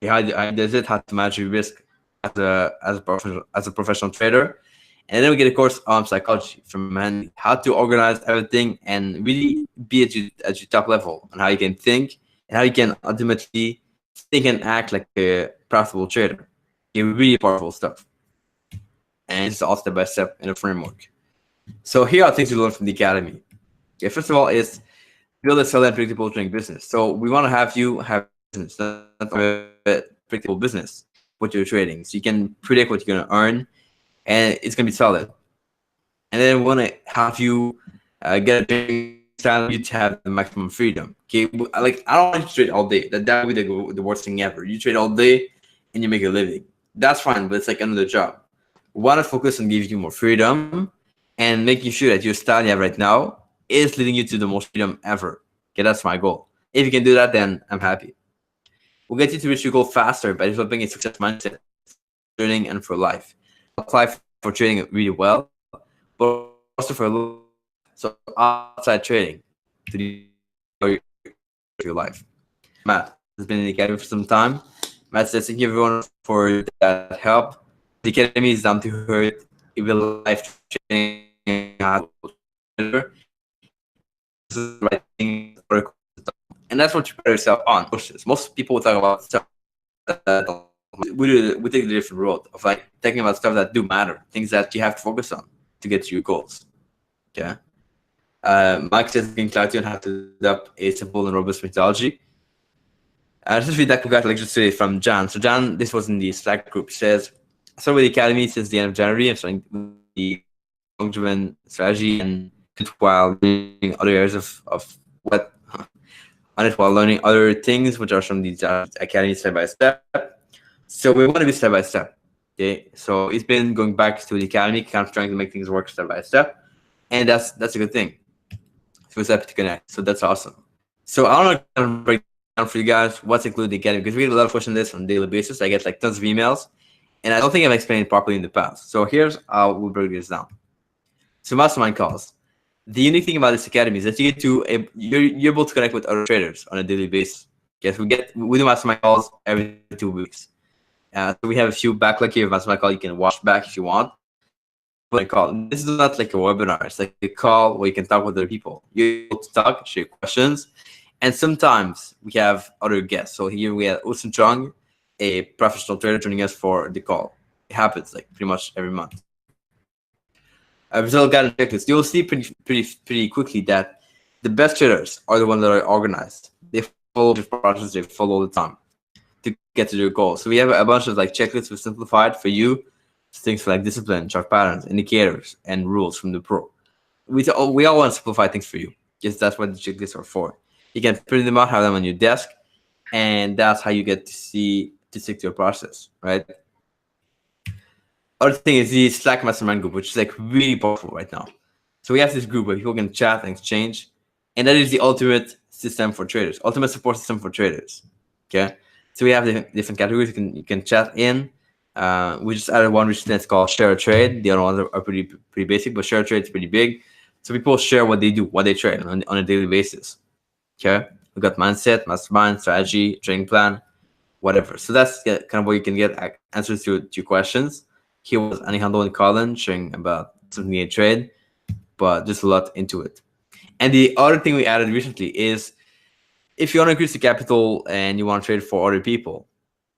How does it, how to manage your risk as a professional trader. And then we get a course on psychology from Mandy, how to organize everything and really be at your top level, and how you can think and how you can ultimately think and act like a profitable trader. It's really powerful stuff. And it's all step by step in a framework. So here are things you learn from the academy. Okay, first of all is build a solid and predictable trading business. So we want to have you have business, not a predictable business with your trading. So you can predict what you're going to earn, and it's going to be solid. And then we want to have you get a trading style you to have the maximum freedom. Okay, like I don't want you to trade all day. That would be the worst thing ever. You trade all day and you make a living. That's fine, but it's like another job. We want to focus on giving you more freedom and making sure that your style you have right now is leading you to the most freedom ever. Okay, that's my goal. If you can do that, then I'm happy. We'll get you to reach your goal faster by developing a success mindset, trading and for life. Apply for trading really well, but also for life. So outside trading to your life. Matt has been in the academy for some time. Matt says thank you everyone for that help. The academy is down to hurt. It will life training. And that's what you put yourself on. Most people talk about stuff that we take the different road of like talking about stuff that do matter, things that you have to focus on to get to your goals. Okay. Mike says being clarity on how to develop a simple and robust methodology. This is feedback we got lectures today from John. So John, this was in the Slack group, says I started with the academy since the end of January. I'm starting with the long-driven strategy and while doing other areas of what on it while learning other things which are from the academy step by step. So we want to be step by step. Okay, so it's been going back to the academy, kind of trying to make things work step by step, and that's a good thing. So it's happy to connect. So that's awesome. So I want to break down for you guys what's included in the academy, because we get a lot of questions on this on a daily basis. I get like tons of emails, and I don't think I've explained it properly in the past. So here's how we'll break this down. So mastermind calls. The unique thing about this academy is that you get to you're able to connect with other traders on a daily basis. Yes, we do mastermind calls every 2 weeks. So we have a few backlog here of mastermind call you can watch back if you want. But this is not like a webinar. It's like a call where you can talk with other people. You're able to talk, share questions, and sometimes we have other guests. So here we have Wilson Chung, a professional trader, joining us for the call. It happens like pretty much every month. Result guide and checklist. You'll see pretty quickly that the best traders are the ones that are organized. They follow the process. They follow the time to get to their goal. So we have a bunch of like checklists we simplified for you. Things like discipline, chart patterns, indicators, and rules from the pro. We all want to simplify things for you. Because that's what the checklists are for. You can print them out, have them on your desk, and that's how you get to stick to your process, right? Other thing is the Slack mastermind group, which is like really powerful right now. So we have this group where people can chat and exchange, and that is the ultimate system for traders, ultimate support system for traders. Okay, so we have the different categories you can chat in. We just added one recently that's called Share a Trade. The other ones are pretty basic, but Share a Trade is pretty big. So people share what they do, what they trade on a daily basis. Okay, we got mindset, mastermind, strategy, trading plan, whatever. So that's kind of where you can get answers to your questions. Here was Alejandro and Colin sharing about something they trade, but just a lot into it. And the other thing we added recently is if you want to increase the capital and you want to trade for other people,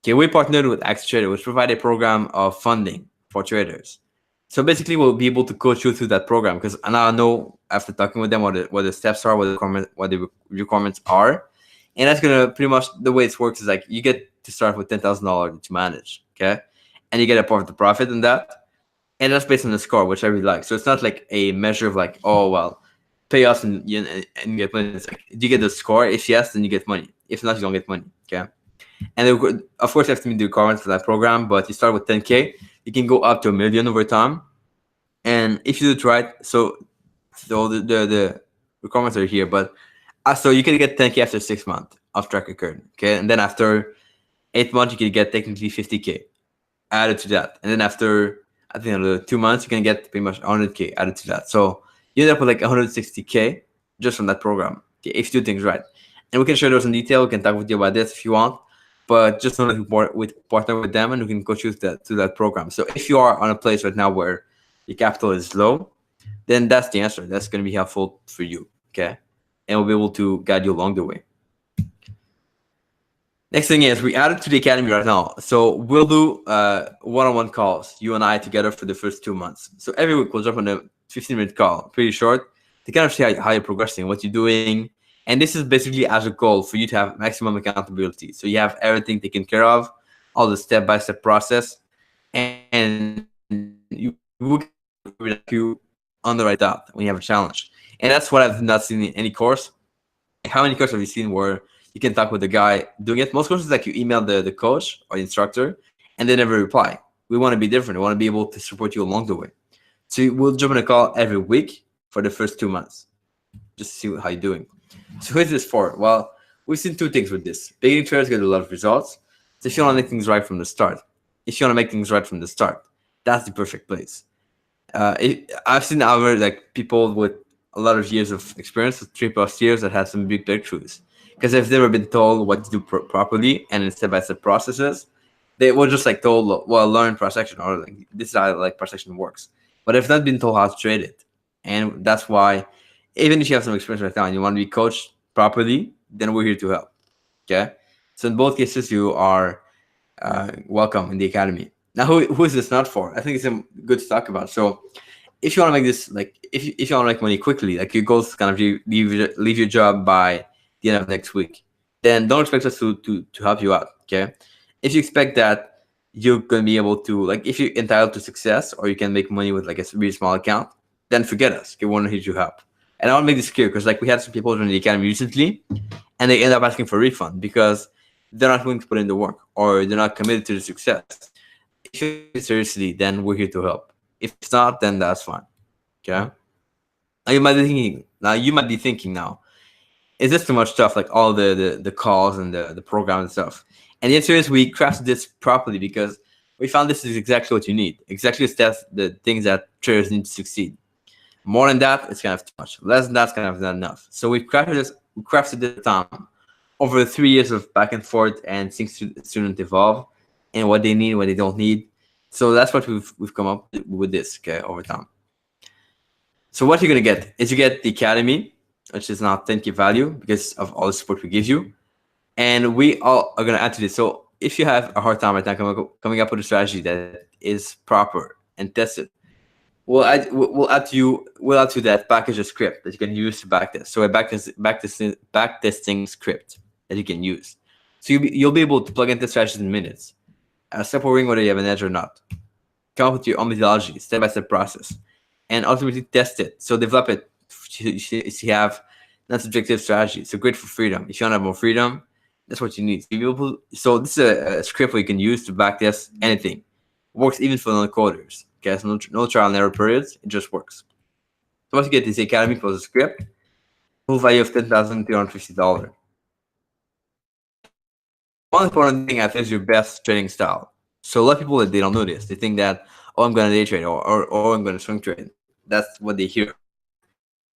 okay, we partnered with ActTrader, which provide a program of funding for traders. So basically, we'll be able to coach you through that program because now I know after talking with them what the steps are, what the requirements are, and that's gonna pretty much the way it works is like you get to start with $10,000 to manage, okay, and you get a part of the profit in that, and that's based on the score, which I really like. So it's not like a measure of like, oh well, pay us and you get money. It's like, do you get the score? If yes, then you get money. If not, you don't get money. Okay. And of course, you have to meet the requirements for that program, but you start with 10K. You can go up to $1 million over time. And if you do it right, so the requirements are here, but so you can get 10K after 6 months of track record, okay? And then after 8 months, you can get technically 50K added to that. And then after, I think, another 2 months, you can get pretty much 100K added to that. So you end up with like 160K just from that program, okay, if you do things right. And we can share those in detail. We can talk with you about this if you want. But just know that we partner with them and we can coach you through that program. So if you are on a place right now where your capital is low, then that's the answer. That's going to be helpful for you, okay? And we'll be able to guide you along the way. Next thing is we added to the academy right now. So we'll do one-on-one calls, you and I together for the first 2 months. So every week we'll jump on a 15-minute call, pretty short, to kind of see how you're progressing, what you're doing. And this is basically as a goal for you to have maximum accountability. So you have everything taken care of, all the step-by-step process, and you will you on the right path when you have a challenge. And that's what I've not seen in any course. How many courses have you seen where you can talk with the guy doing it? Most courses, like you email the coach or the instructor and they never reply. We want to be different. We want to be able to support you along the way. So we'll jump on a call every week for the first 2 months, just to see how you're doing. So who is this for? Well, we've seen two things with this. Beginning traders get a lot of results. So if you want to make things right from the start, that's the perfect place. I've seen other like people with a lot of years of experience, 3+ years, that had some big breakthroughs. Because they've never been told what to do properly and in step-by-step processes. They were just like told, well, learn price action, or like this is how like price action works. But they've not been told how to trade it. And that's why, even if you have some experience right now and you want to be coached properly, then we're here to help. Okay. So in both cases, you are welcome in the academy. Now, who is this not for? I think it's good to talk about. So if you want to make this, like, if you want to make money quickly, like your goal is to kind of leave your job by the end of next week, then don't expect us to help you out. Okay. If you expect that you're going to be able to, like, if you're entitled to success or you can make money with like a really small account, then forget us. Okay, we want to hit you help. And I want to make this clear because like we had some people in the academy recently and they end up asking for a refund because they're not willing to put in the work or they're not committed to the success. If you take it seriously, then we're here to help. If it's not, then that's fine. Okay. Now you might be thinking now, is this too much stuff, like all the calls and the program and stuff? And the answer is we crafted this properly because we found this is exactly what you need. Exactly the things that traders need to succeed. More than that, it's kind of too much. Less than that's kind of not enough. So we crafted this time over 3 years of back and forth and seeing students evolve and what they need, what they don't need. So that's what we've come up with this, okay, over time. So what you're gonna get is you get the academy, which is now 10K value because of all the support we give you, and we all are gonna add to this. So if you have a hard time right now coming up with a strategy that is proper and tested, we'll add to that package a script that you can use to backtest. So a backtesting script that you can use. So you'll be able to plug into strategies in minutes. Stop worrying whether you have an edge or not. Come up with your own methodology, step-by-step process, and ultimately test it. So develop it if you have non-subjective strategy. So great for freedom. If you want to have more freedom, that's what you need. So this is a script where you can use to backtest anything. Works even for non-coders. Okay, so no trial and error periods. It just works. So what you get is the academy plus a script. Full value of $10,350. One important thing I think is your best trading style. So a lot of people, they don't know this. They think that, oh, I'm going to day trade or I'm going to swing trade. That's what they hear.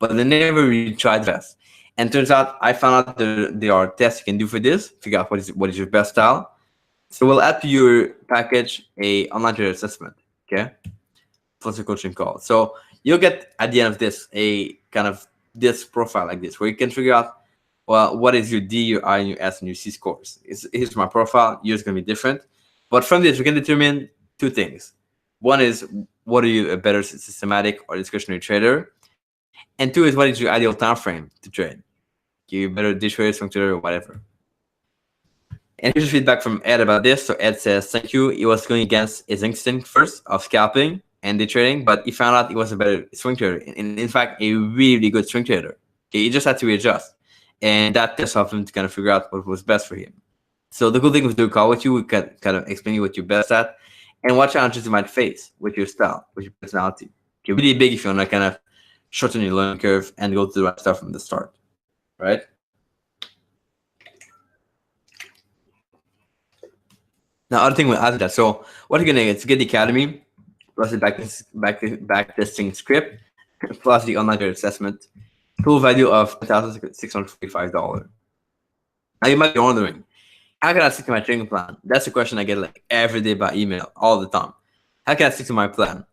But they never really tried best. And turns out I found out there are tests you can do for this. Figure out what is your best style. So we'll add to your package a online trader assessment. Okay, plus a coaching call. So you'll get at the end of this a kind of this profile like this, where you can figure out, well, what is your D, your I, and your S, and your C scores. Here's my profile. Yours is going to be different. But from this, we can determine two things. One is, what are you, a better systematic or discretionary trader? And two is, what is your ideal time frame to trade? You better day trader, swing trader, or whatever. And here's feedback from Ed about this. So Ed says, thank you. He was going against his instinct first of scalping and day trading, but he found out he was a better swing trader. In fact, a really good swing trader. Okay, he just had to readjust. And that just helped him to kind of figure out what was best for him. So the cool thing with doing call with you, we can kind of explain you what you're best at and what challenges you might face with your style, with your personality. Okay, really big if you want to kind of shorten your learning curve and go to the right stuff from the start, right? Now, other thing we'll add to that. So what you're gonna get is get the academy plus the backtesting script plus the online assessment, total value of $1,645. Now you might be wondering, how can I stick to my training plan? That's a question I get like every day by email, all the time. How can I stick to my plan?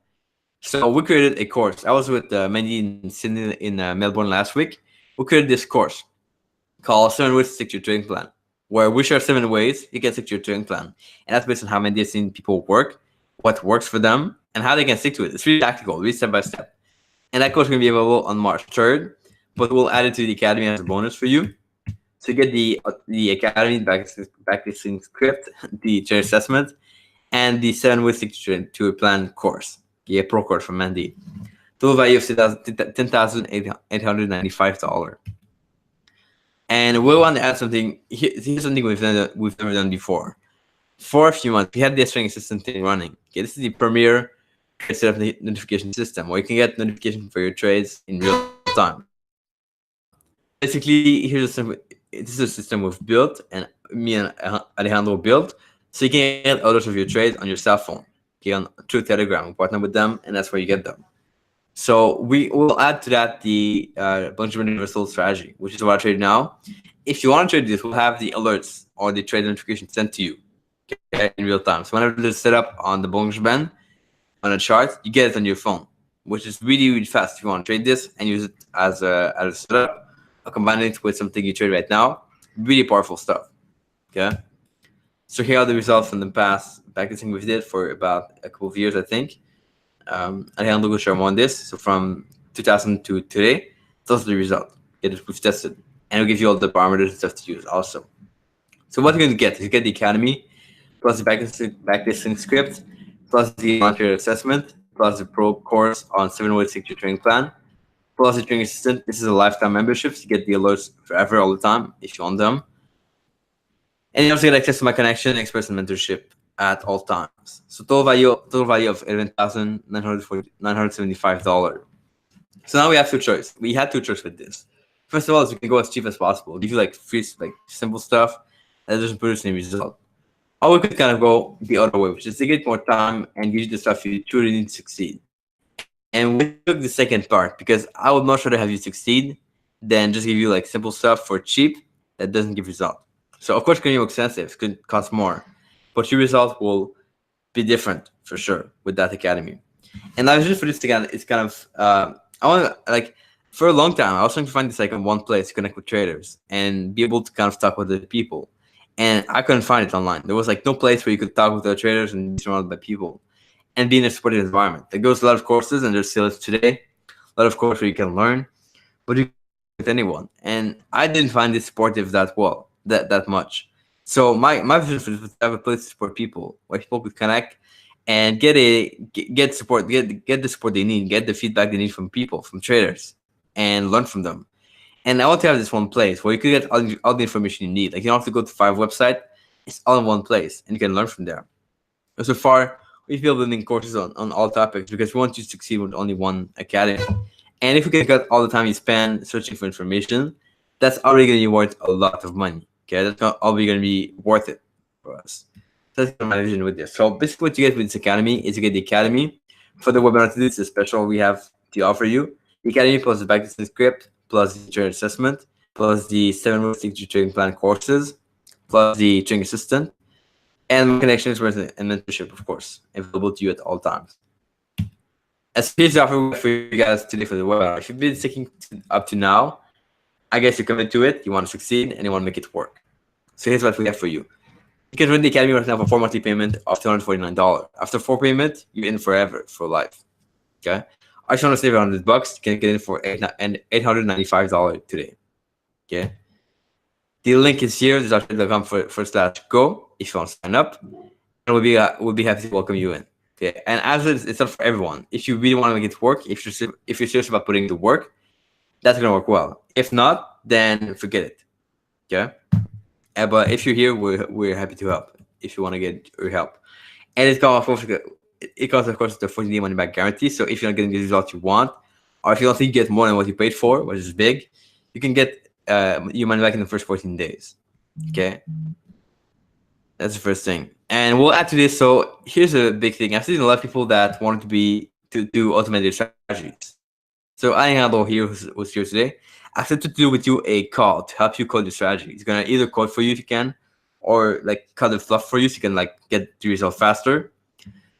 So we created a course. I was with Mandy and Sydney in Melbourne last week. We created this course called 7 Ways to Stick to Your Training Plan, where we share 7 ways you can stick to your training plan. And that's based on how Mandy has seen people work, what works for them, and how they can stick to it. It's really tactical, really step by step. And that course is going to be available on March 3rd, but we'll add it to the academy as a bonus for you. So you get the academy backtesting script, the chair assessment, and the 7 Ways to Stick to a Plan course, the pro course from Mandy. Total value of $10,895. And we want to add something. Here's something we've never done before. For a few months, we had the training assistant thing running. Okay, this is the premier set of notification system where you can get notifications for your trades in real time. Basically, this is a system we've built, and me and Alejandro built, so you can get orders of your trades on your cell phone. Okay, through Telegram, we partner with them, and that's where you get them. So we will add to that the Bunch of Universal strategy, which is what I trade now. If you want to trade this, we'll have the alerts or the trade notification sent to you, okay, in real time. So whenever it's set up on the Bunch Band on a chart, you get it on your phone, which is really, really fast if you want to trade this and use it as a setup. I'll combine it with something you trade right now. Really powerful stuff. Okay. So here are the results from the past backtesting we did for about a couple of years, I think. Alejandro will share more on this. So from 2000 to today, those are the results. We've tested, and it'll give you all the parameters and stuff to use also. So what you're going to get is you get the academy, plus the backtesting script, plus the monetary assessment, plus the pro course on 7 Ways to Stick to Your Training Plan, plus the training assistant. This is a lifetime membership, so you get the alerts forever, all the time, if you want them. And you also get access to my connection, experts, and mentorship at all times. So total value of $11,975. So now we have two choices. We had two choices with this. First of all, is we can go as cheap as possible. Give you like free, like simple stuff that doesn't produce any result. Or we could kind of go the other way, which is to get more time and give you the stuff you truly need to succeed. And we took the second part because I would much rather have you succeed than just give you like simple stuff for cheap that doesn't give result. So of course, it's going to be more expensive. It's going to cost more, but your result will be different for sure with that academy. And I was just for this again. It's kind of I want to like for a long time I was trying to find this like in one place to connect with traders and be able to kind of talk with the people, and I couldn't find it online. There was like no place where you could talk with the traders and be surrounded by people and be in a supportive environment. There goes a lot of courses, and there's still today a lot of courses where you can learn, but you can with anyone. And I didn't find it supportive that well, that much. So my vision was to have a place to support people, where people could connect and get support, get the support they need, get the feedback they need from people, from traders, and learn from them. And I want to have this one place where you can get all the information you need. Like you don't have to go to 5 websites; it's all in one place, and you can learn from there. So far, we feel building courses on all topics because we want you to succeed with only one academy. And if we can cut all the time you spend searching for information, that's already going to be worth a lot of money. Okay, that's already going to be worth it for us. So that's my vision with this. So basically what you get with this academy is you get the academy. For the webinar to do, it's a special we have to offer you. The academy plus the backtesting script, plus the trade assessment, plus the 7 Ways to Stick to Your Training Plan courses, plus the training assistant, and my connections and mentorship, of course, available to you at all times. As here's the offer for you guys today for the webinar. If you've been sticking up to now, I guess you're committed to it, you want to succeed, and you want to make it work. So here's what we have for you. You can run the academy right now for 4 monthly payment of $249. After 4 payment, you're in forever, for life. Okay? I just want to save $100. You can get in for $895 today. Okay? The link is here. There's .com/go if you want to sign up. And we'll be happy to welcome you in. Okay? And as it's not for everyone. If you really want to make it work, if you're serious about putting the work, that's gonna work well. If not, then forget it. Okay? But if you're here, we're happy to help if you want to get your help. And it comes, of course, the 14-day money back guarantee. So if you're not getting the results you want, or if you don't think you get more than what you paid for, which is big, you can get your money back in the first 14 days. Okay, that's the first thing. And we'll add to this. So here's a big thing. I've seen a lot of people that wanted to do automated strategies. So Alejandro here was here today. I said to do with you a call to help you code your strategy. He's gonna either code for you if you can, or like cut the fluff for you so you can like get the result faster.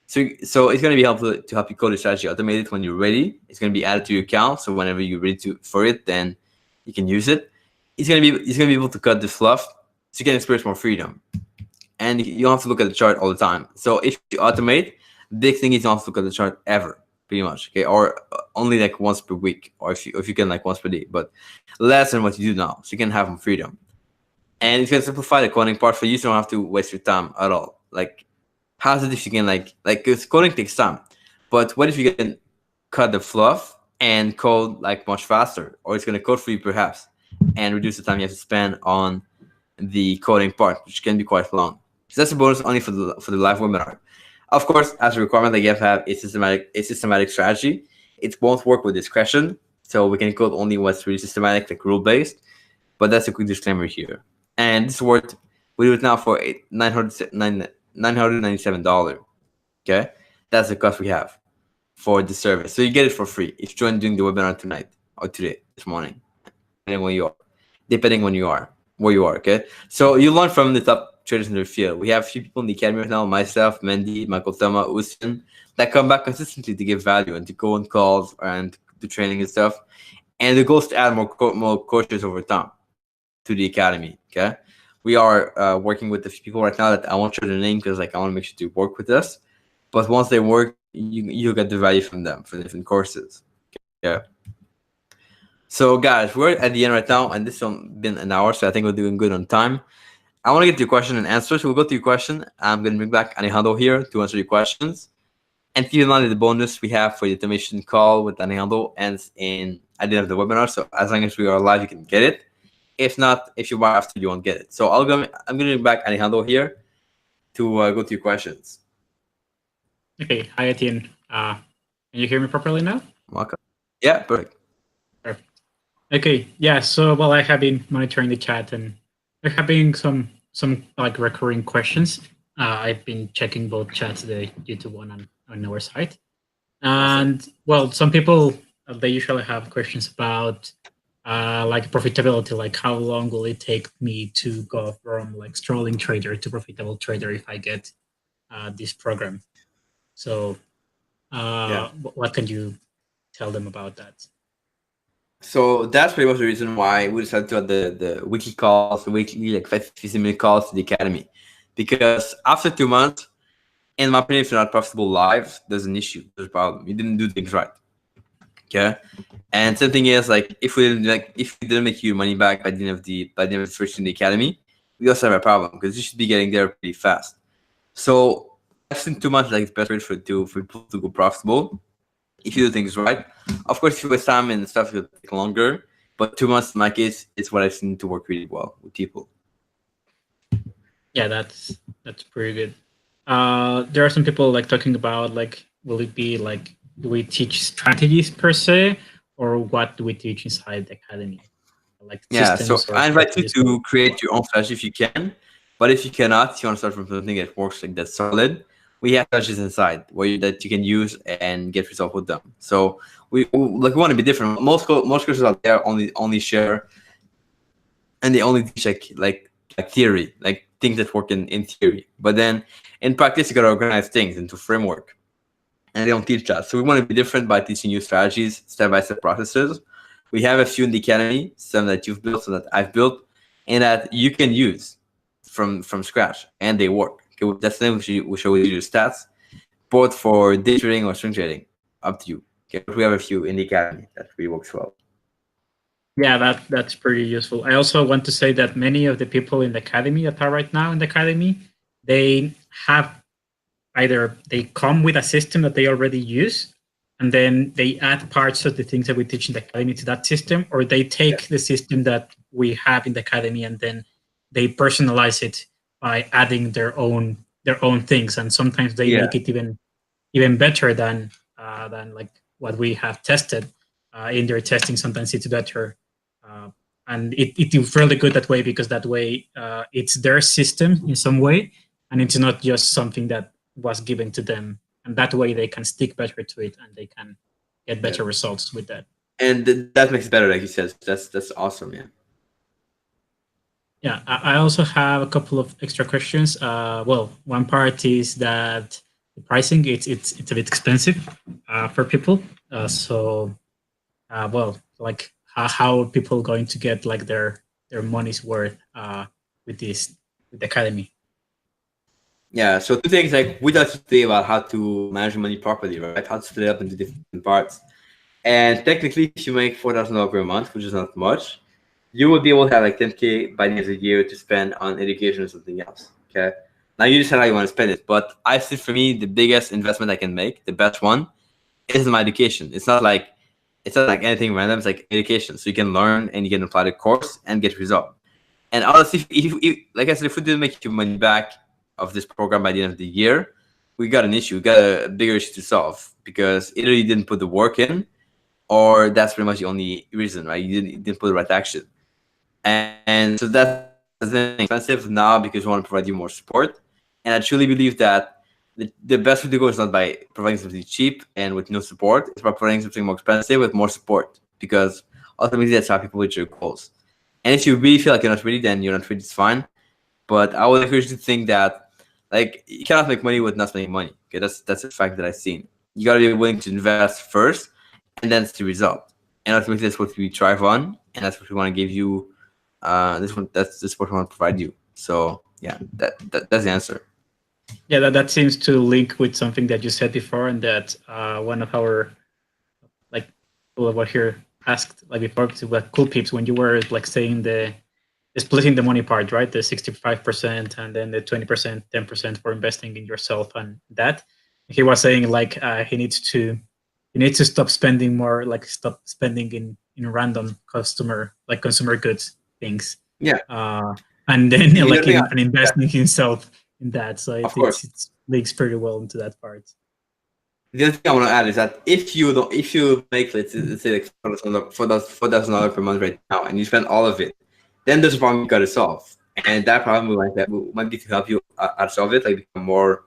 So it's gonna be helpful to help you code the strategy, automate it when you're ready. It's gonna be added to your account, so whenever you're ready for it, then you can use it. He's gonna be able to cut the fluff so you can experience more freedom. And you don't have to look at the chart all the time. So if you automate, the big thing is you don't have to look at the chart ever, pretty much. Okay, or only like once per week, or if you can like once per day, but less than what you do now, so you can have more freedom. And it's gonna simplify the coding part for you, so you don't have to waste your time at all. Like, how's it if you can like because coding takes time, but what if you can cut the fluff and code like much faster, or it's gonna code for you perhaps, and reduce the time you have to spend on the coding part, which can be quite long. So that's a bonus only for the live webinar. Of course, as a requirement, that you have to have a systematic strategy. It won't work with discretion, so we can code only what's really systematic, like rule based. But that's a quick disclaimer here. And this worked. We do it now for $997. Okay, that's the cost we have for the service. So you get it for free if you join during the webinar tonight or today, this morning, depending where you are. Okay, so you learn from the top traders in their field. We have a few people in the academy right now, myself, Mendy, Michael Thama, Usin, that come back consistently to give value and to go on calls and do training and stuff. And the goal is to add more coaches over time to the academy. Okay, we are working with a few people right now that I won't share their name because like I want to make sure to work with us. But once they work, you get the value from them for different courses. Okay. So guys, we're at the end right now, and this has been an hour, so I think we're doing good on time. I want to get to your question and answer, so we'll go to your question. I'm going to bring back Alejandro here to answer your questions. And keep in mind the bonus we have for the automation call with Alejandro ends at the end of the webinar. So as long as we are live, you can get it. If not, if you buy after, you won't get it. So I'm going to bring back Alejandro here to go to your questions. Okay, hi Etienne. Can you hear me properly now? Welcome. Yeah, perfect. Okay, yeah. So well, I have been monitoring the chat, and there have been some like recurring questions. I've been checking both chats, the YouTube one on our site, and well, some people they usually have questions about like profitability, like how long will it take me to go from like strolling trader to profitable trader if I get this program. So what can you tell them about that? So that's pretty much the reason why we decided to have the weekly calls, the weekly like 15-minute calls to the academy, because after 2 months, in my opinion, if you're not profitable live, there's an issue, there's a problem. You didn't do things right. Okay, and same thing is like if we didn't make your money back by the end of the first in the academy, we also have a problem because you should be getting there pretty fast. So less than 2 months is like the best rate for people to go profitable. If you do things right, of course, if you waste time and stuff, it'll take longer. But 2 months, in my case, is what I've seen to work really well with people. Yeah, that's pretty good. There are some people like talking about like, will it be like, do we teach strategies per se, or what do we teach inside the academy? Like so I invite you to create your own strategy if you can. But if you cannot, if you want to start from something that works like that's solid, we have strategies inside that you can use and get results with them. So we want to be different. Most courses out there only share, and they only teach like theory, like things that work in theory. But then in practice, you gotta organize things into framework, and they don't teach that. So we want to be different by teaching you strategies, step-by-step processes. We have a few in the academy, some that you've built, some that I've built, and that you can use from scratch, and they work. Okay, that's then we show you the stats, both for day trading or swing trading, up to you. Okay, but we have a few in the academy that really works well. Yeah, that's pretty useful. I also want to say that many of the people in the academy that are right now in the academy, they have either they come with a system that they already use, and then they add parts of the things that we teach in the academy to that system, or they take the system that we have in the academy and then they personalize it by adding their own things, and sometimes they Yeah. make it even better than like what we have tested in their testing. Sometimes it's better, and it's really good that way, because that way it's their system in some way, and it's not just something that was given to them, and that way they can stick better to it and they can get better results with that. And that makes it better, like you said. That's awesome. Yeah. Yeah, I also have a couple of extra questions. Well, one part is that the pricing, it's a bit expensive for people. Well, like how are people going to get like their money's worth with with the academy? Yeah. So two things, like we talked today about how to manage money properly, right? How to split it up into different parts. And technically, if you make $4,000 per month, which is not much, you will be able to have like 10K by the end of the year to spend on education or something else. Okay. Now you decide how you want to spend it, but I see, for me, the biggest investment I can make, the best one, is my education. It's not like anything random. It's like education, so you can learn and you can apply the course and get result. And honestly, if like I said, if we didn't make your money back of this program by the end of the year, we got an issue. We got a bigger issue to solve, because either you didn't put the work in, or that's pretty much the only reason, right? You didn't put the right action. And so that's the thing. Expensive now because we want to provide you more support. And I truly believe that the best way to go is not by providing something cheap and with no support. It's by providing something more expensive with more support, because ultimately that's how people reach your goals. And if you really feel like you're not ready, then you're not ready. It's fine. But I would encourage you to think that, like, you cannot make money with not spending money. Okay, that's a fact that I've seen. You gotta be willing to invest first, and then it's the result. And ultimately, that's what we thrive on, and that's what we want to give you. That's what we want to provide you. So yeah, that's the answer. Yeah, that seems to link with something that you said before, and that one of our like people over here asked like before, what cool peeps, when you were like saying the splitting the money part, right? The 65% and then the 20%, 10% for investing in yourself, and that he was saying like he needs to stop spending more, like stop spending in random consumer goods things. Yeah. And then You like gotta be and investing in himself in that. So Of course. it links pretty well into that part. The other thing I want to add is that if you make, let's say like $4,000 per month right now, and you spend all of it, then there's a problem you got to solve, and that problem we might be to help you solve it, like become more,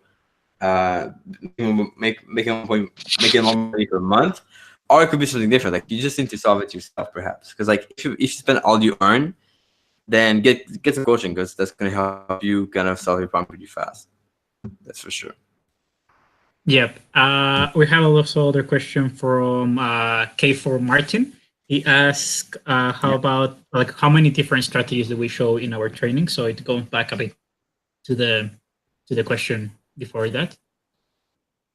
making more money per month, or it could be something different. Like you just need to solve it yourself, perhaps, because like if you spend all you earn, then get some coaching, because that's gonna help you kind of solve your problem pretty fast. That's for sure. Yep. We have also other question from K4 Martin. He asked, how about like how many different strategies do we show in our training? So it goes back a bit to the question before that.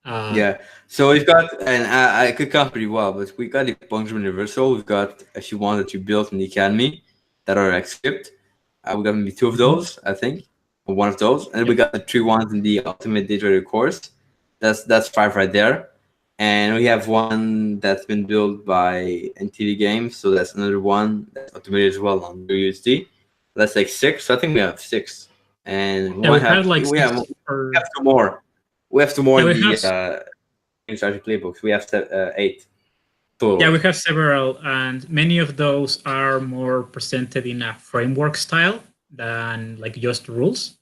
Yeah. So we've got, and I could count pretty well, but we got the punctual universal. We've got a few ones that you built in the academy that are like script. We got maybe two of those, I think, or one of those, and then we got the three ones in the ultimate day trader course. That's five right there, and we have one that's been built by NTD Games, so that's another one that's automated as well on USD. That's like six. So I think we have six, and Yeah, one we have like we have two more. We have two more in the strategy playbooks. We have 8 total. Yeah, we have several, and many of those are more presented in a framework style than like just rules.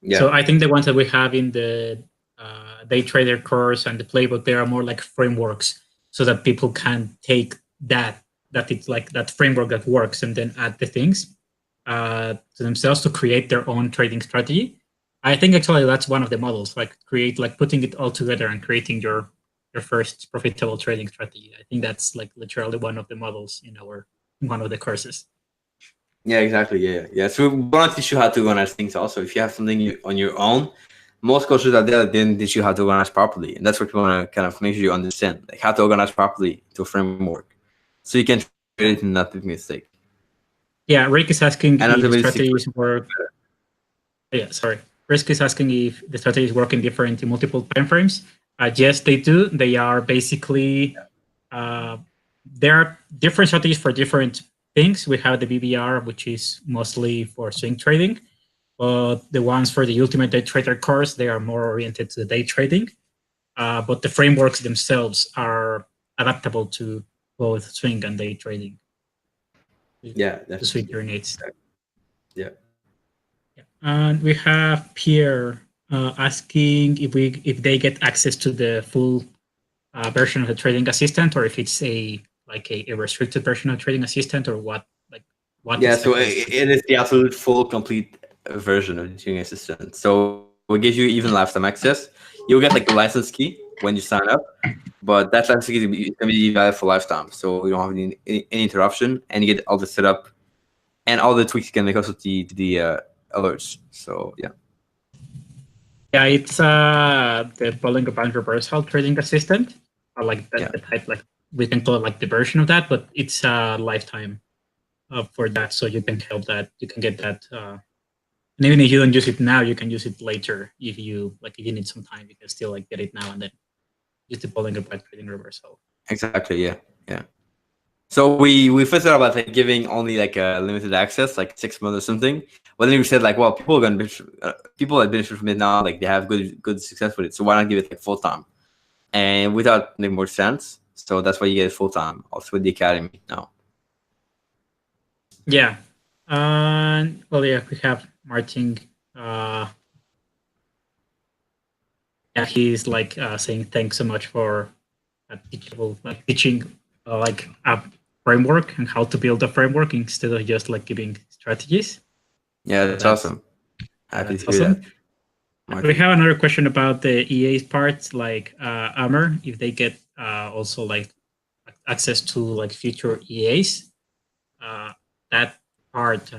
Yeah. So I think the ones that we have in the day trader course and the playbook, they are more like frameworks, so that people can take that it's like that framework that works, and then add the things to themselves to create their own trading strategy. I think actually that's one of the models, like putting it all together and creating your first profitable trading strategy. I think that's like literally one of the models in one of the courses. Yeah, exactly. Yeah. So we want to teach you how to organize things also. If you have something on your own, most coaches out there didn't teach you how to organize properly. And that's what we want to kind of make sure you understand, like how to organize properly to a framework, so you can trade it and not make a mistake. Yeah, Rick is asking if the strategies work. Yeah, sorry. Rick is asking if the strategies work in multiple time frames. Yes, they do. They are basically there are different strategies for different things. We have the BBR, which is mostly for swing trading, but the ones for the Ultimate Day Trader course, they are more oriented to the day trading. But the frameworks themselves are adaptable to both swing and day trading. Yeah, To suit definitely. your needs. Yeah. And we have Pierre asking if they get access to the full version of the trading assistant, or if it's a restricted version of trading assistant, or what what Yeah, so exactly is it is the absolute full complete version of the tuning assistant. So we give you even lifetime access. You'll get like a license key when you sign up, but that license key is gonna be valid for lifetime. So you don't have any interruption, and you get all the setup and all the tweaks you can make also to the alerts. So yeah. Yeah, it's the Bollinger Band reversal trading assistant, or like Yeah. the type, like we can call it like the version of that, but it's lifetime for that, so you can help that, you can get that. And even if you don't use it now, you can use it later if you need some time. You can still like get it now and then use the Bollinger Band trading reversal. Exactly. Yeah. Yeah. So we first thought about like giving only like a limited access, like 6 months or something. But then we said like, well, people are gonna people that benefit from it now, like they have good success with it. So why not give it like full time? And we thought it made more sense. So that's why you get it full time, also with the academy now. Yeah. Well, yeah, we have Martin. Uh, yeah, he's like saying thanks so much for teachable, like teaching like a framework and how to build a framework instead of just like giving strategies. Yeah, So that's awesome. yeah, Happy that's to hear that. awesome. We Martin. have another question about the EA's parts, like Amr, if they get also like access to like future EAs. That part,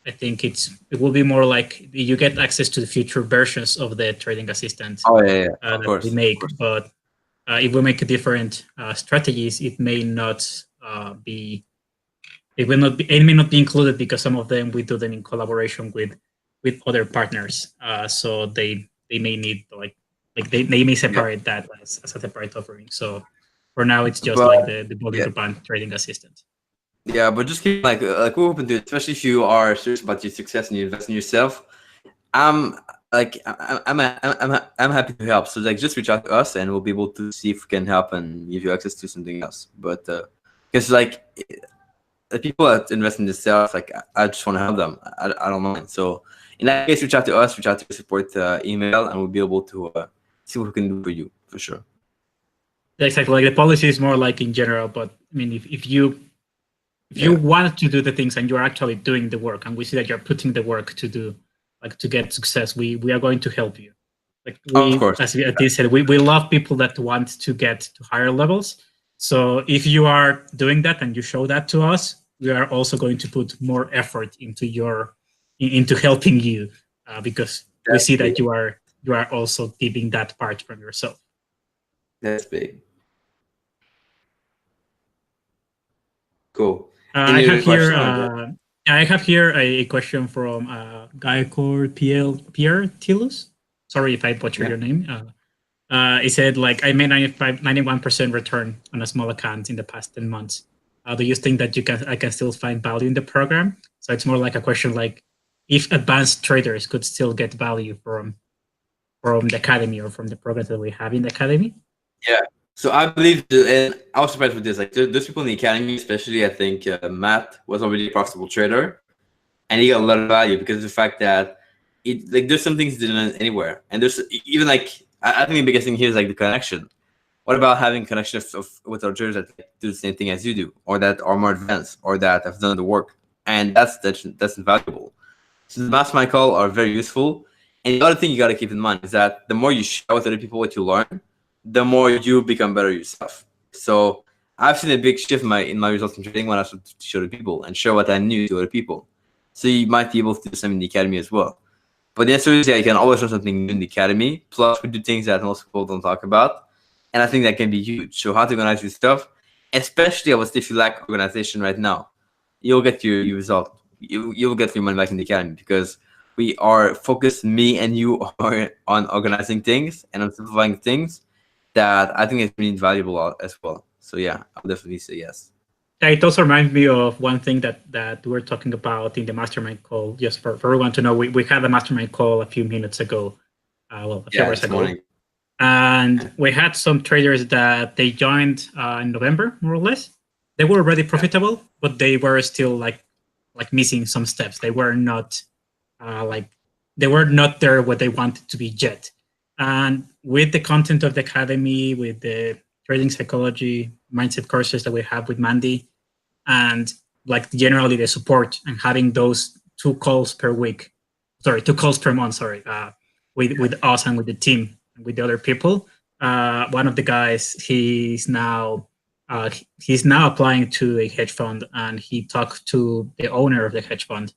I think it will be more like you get access to the future versions of the trading assistant Oh yeah, of that we course, of make. course. But if we make different strategies, it may not be. It will not be. It may not be included because some of them we do them in collaboration with other partners. So they may need they may Yeah, separate that as a separate offering. So for now, it's just but like the yeah, Bollinger Band trading assistant. yeah, but just keep like we're open to it, especially if you are serious about your success and you invest in yourself. I'm I'm happy to help. So like just reach out to us and we'll be able to see if we can help and give you access to something else. But because like the people that invest in themselves, like I just want to help them. I don't mind. So in that case, reach out to us, reach out to your support email, and we'll be able to see what we can do for you for sure. Exactly. Like the policy is more like in general, but I mean, if you Yeah, want to do the things and you're actually doing the work, and we see that you're putting the work to do, like to get success, we are going to help you. Like of we, course. as Adi said, we love people that want to get to higher levels. So if you are doing that and you show that to us, we are also going to put more effort into into helping you because we That's see big. that you are also giving that part from yourself. That's big. Cool. I Any have other here. question? Or I have here a question from a guy called Pierre Tillus. Sorry if I butchered yeah. your name. He said like I made 91% return on a small account in the past 10 months. Do you think that I can still find value in the program? So it's more like a question like if advanced traders could still get value from the academy or from the programs that we have in the academy. Yeah. So I believe, and I was surprised with this. Like, there's people in the academy, especially I think Matt was already a profitable trader, and he got a lot of value because of the fact that it like there's some things he didn't learn anywhere, and there's even like I think the biggest thing here is like the connection. What about having connection with our traders that like, do the same thing as you do, or that are more advanced, or that have done the work, and that's invaluable. So the mastermind call are very useful. And the other thing you got to keep in mind is that the more you share with other people what you learn, the more you become better yourself. So I've seen a big shift in my results in trading when I started to show to people and share what I knew to other people. So you might be able to do something in the academy as well. But the answer is yeah, you can always learn something new in the academy. Plus, we do things that most people don't talk about, and I think that can be huge. So how to organize your stuff, especially I would say if you lack organization right now, you'll get your result. You'll get your money back in the academy because we are focused. Me and you are on organizing things and on simplifying things that I think is really valuable as well. So yeah, I'll definitely say yes. It also reminds me of one thing that we're talking about in the mastermind call. Just for everyone to know, we had a mastermind call a few minutes ago, a few hours this ago, morning. and we had some traders that they joined in November, more or less. They were already profitable, but they were still like missing some steps. They were not they were not there what they wanted to be yet. And with the content of the academy, with the trading psychology mindset courses that we have with Mandy, and like generally the support and having those 2 calls per week, 2 calls per month, with us and with the team and with the other people. One of the guys, he's now applying to a hedge fund, and he talked to the owner of the hedge fund,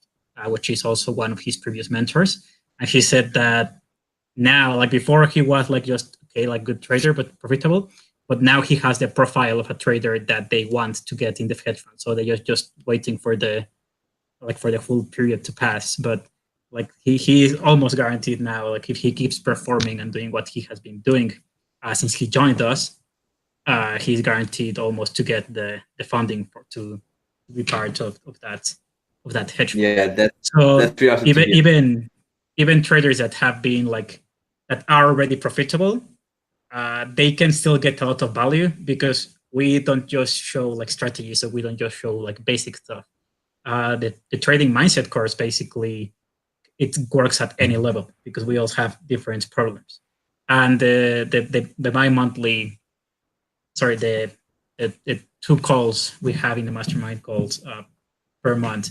which is also one of his previous mentors, and he said that now, like before, he was like just okay, like good trader but profitable, but now he has the profile of a trader that they want to get in the hedge fund, so they're just waiting for the full period to pass. But like he is almost guaranteed now, like if he keeps performing and doing what he has been doing since he joined us, he's guaranteed almost to get the funding to be part of that hedge fund. Yeah, so that's pretty awesome. even traders that have been that are already profitable, they can still get a lot of value because we don't just show like strategies, so we don't just show like basic stuff. The trading mindset course basically it works at any level because we all have different problems, and the bi-monthly, the 2 calls we have in the mastermind calls per month,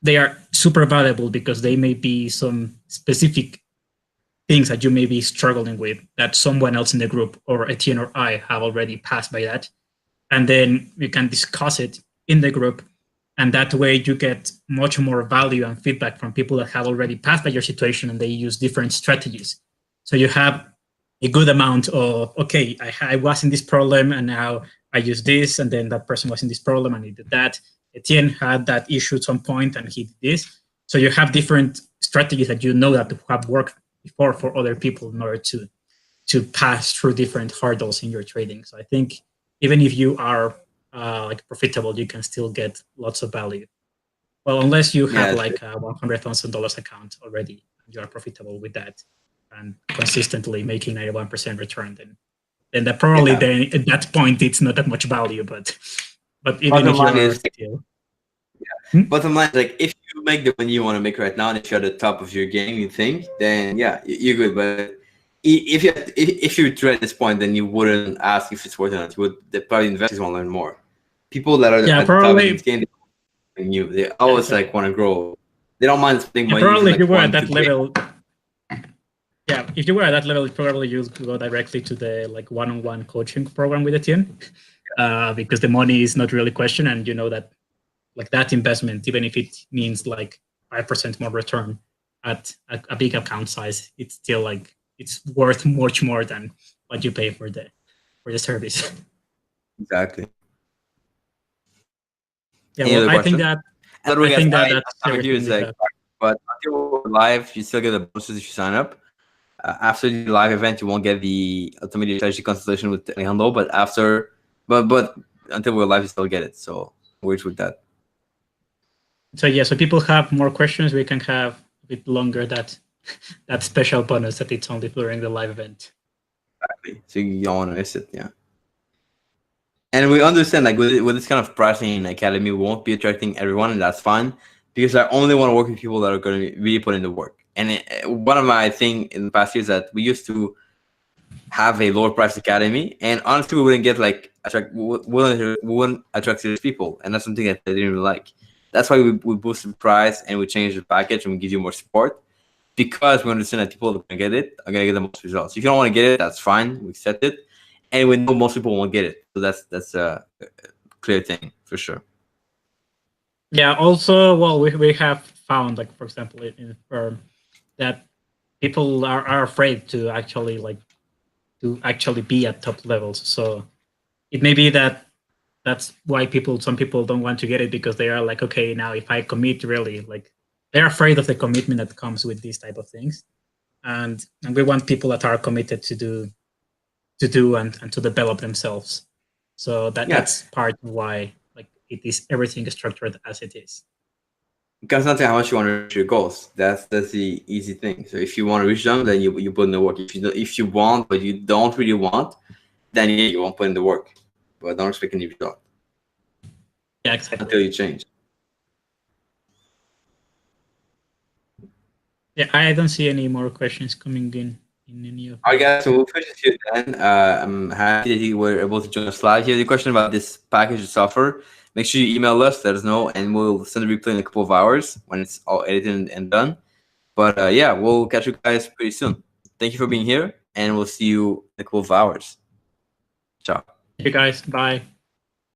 they are super valuable because they may be some specific things that you may be struggling with that someone else in the group or Etienne or I have already passed by that. And then we can discuss it in the group. And that way you get much more value and feedback from people that have already passed by your situation and they use different strategies. So you have a good amount of, okay, I was in this problem and now I use this, and then that person was in this problem and he did that. Etienne had that issue at some point and he did this. So you have different strategies that you know that have worked before for other people in order to pass through different hurdles in your trading. So I think even if you are profitable, you can still get lots of value. Well, unless you have a $100,000 account already, and you are profitable with that and consistently making 91% return, then that probably then at that point it's not that much value. But even if you are still, bottom line is like if you make the money you want to make right now, and if you're at the top of your game, you think, then yeah, you're good. But if you trade at this point, then you wouldn't ask if it's worth it or not. You would probably investors want to learn more. People that are at the top of this game, they always want to grow. They don't mind spending money. Probably if you were at that level. Yeah, if you were at that level, probably you go directly to the one-on-one coaching program with Etienne, because the money is not really a question, and you know that that investment, even if it means 5% more return at a big account size, it's still it's worth much more than what you pay for the service. Exactly. Yeah, well, I think that that's everything. But until we're live, you still get the bonuses if you sign up. After the live event, you won't get the automated strategy consultation with Alejandro, but until we're live, you still get it. So wait with that. So yeah, so people have more questions. We can have a bit longer that special bonus that it's only during the live event. Exactly. So you don't want to miss it, yeah. And we understand, with this kind of pricing in academy, we won't be attracting everyone, and that's fine because I only want to work with people that are going to really put in the work. And one of my things in the past years that we used to have a lower price academy, and honestly, we wouldn't get we wouldn't attract these people, and that's something that they didn't really like. That's why we boosted the price and we changed the package and we give you more support because we understand that people that are going to get it are going to get the most results. If you don't want to get it, that's fine. We accept it, and we know most people won't get it, so that's a clear thing for sure. Yeah. Also, well, we have found, for example, in the firm, that people are afraid to actually be at top levels. So it may be that's why some people don't want to get it, because they are okay, now if I commit, really, they're afraid of the commitment that comes with these type of things, and we want people that are committed to do and to develop themselves. So that's part of why it is everything structured as it is. It comes down to how much you want to reach your goals. That's the easy thing. So if you want to reach them, then you put in the work. If you want but you don't really want, then yeah, you won't put in the work. But don't expect any result. Yeah, exactly. Until you change. Yeah, I don't see any more questions coming in any of. All right, guys. So we'll finish it here then. I'm happy that you were able to join us live. If you have any question about this package of software, make sure you email us, let us know, and we'll send the replay in a couple of hours when it's all edited and done. But yeah, we'll catch you guys pretty soon. Thank you for being here, and we'll see you in a couple of hours. Ciao. Thank you guys. Bye.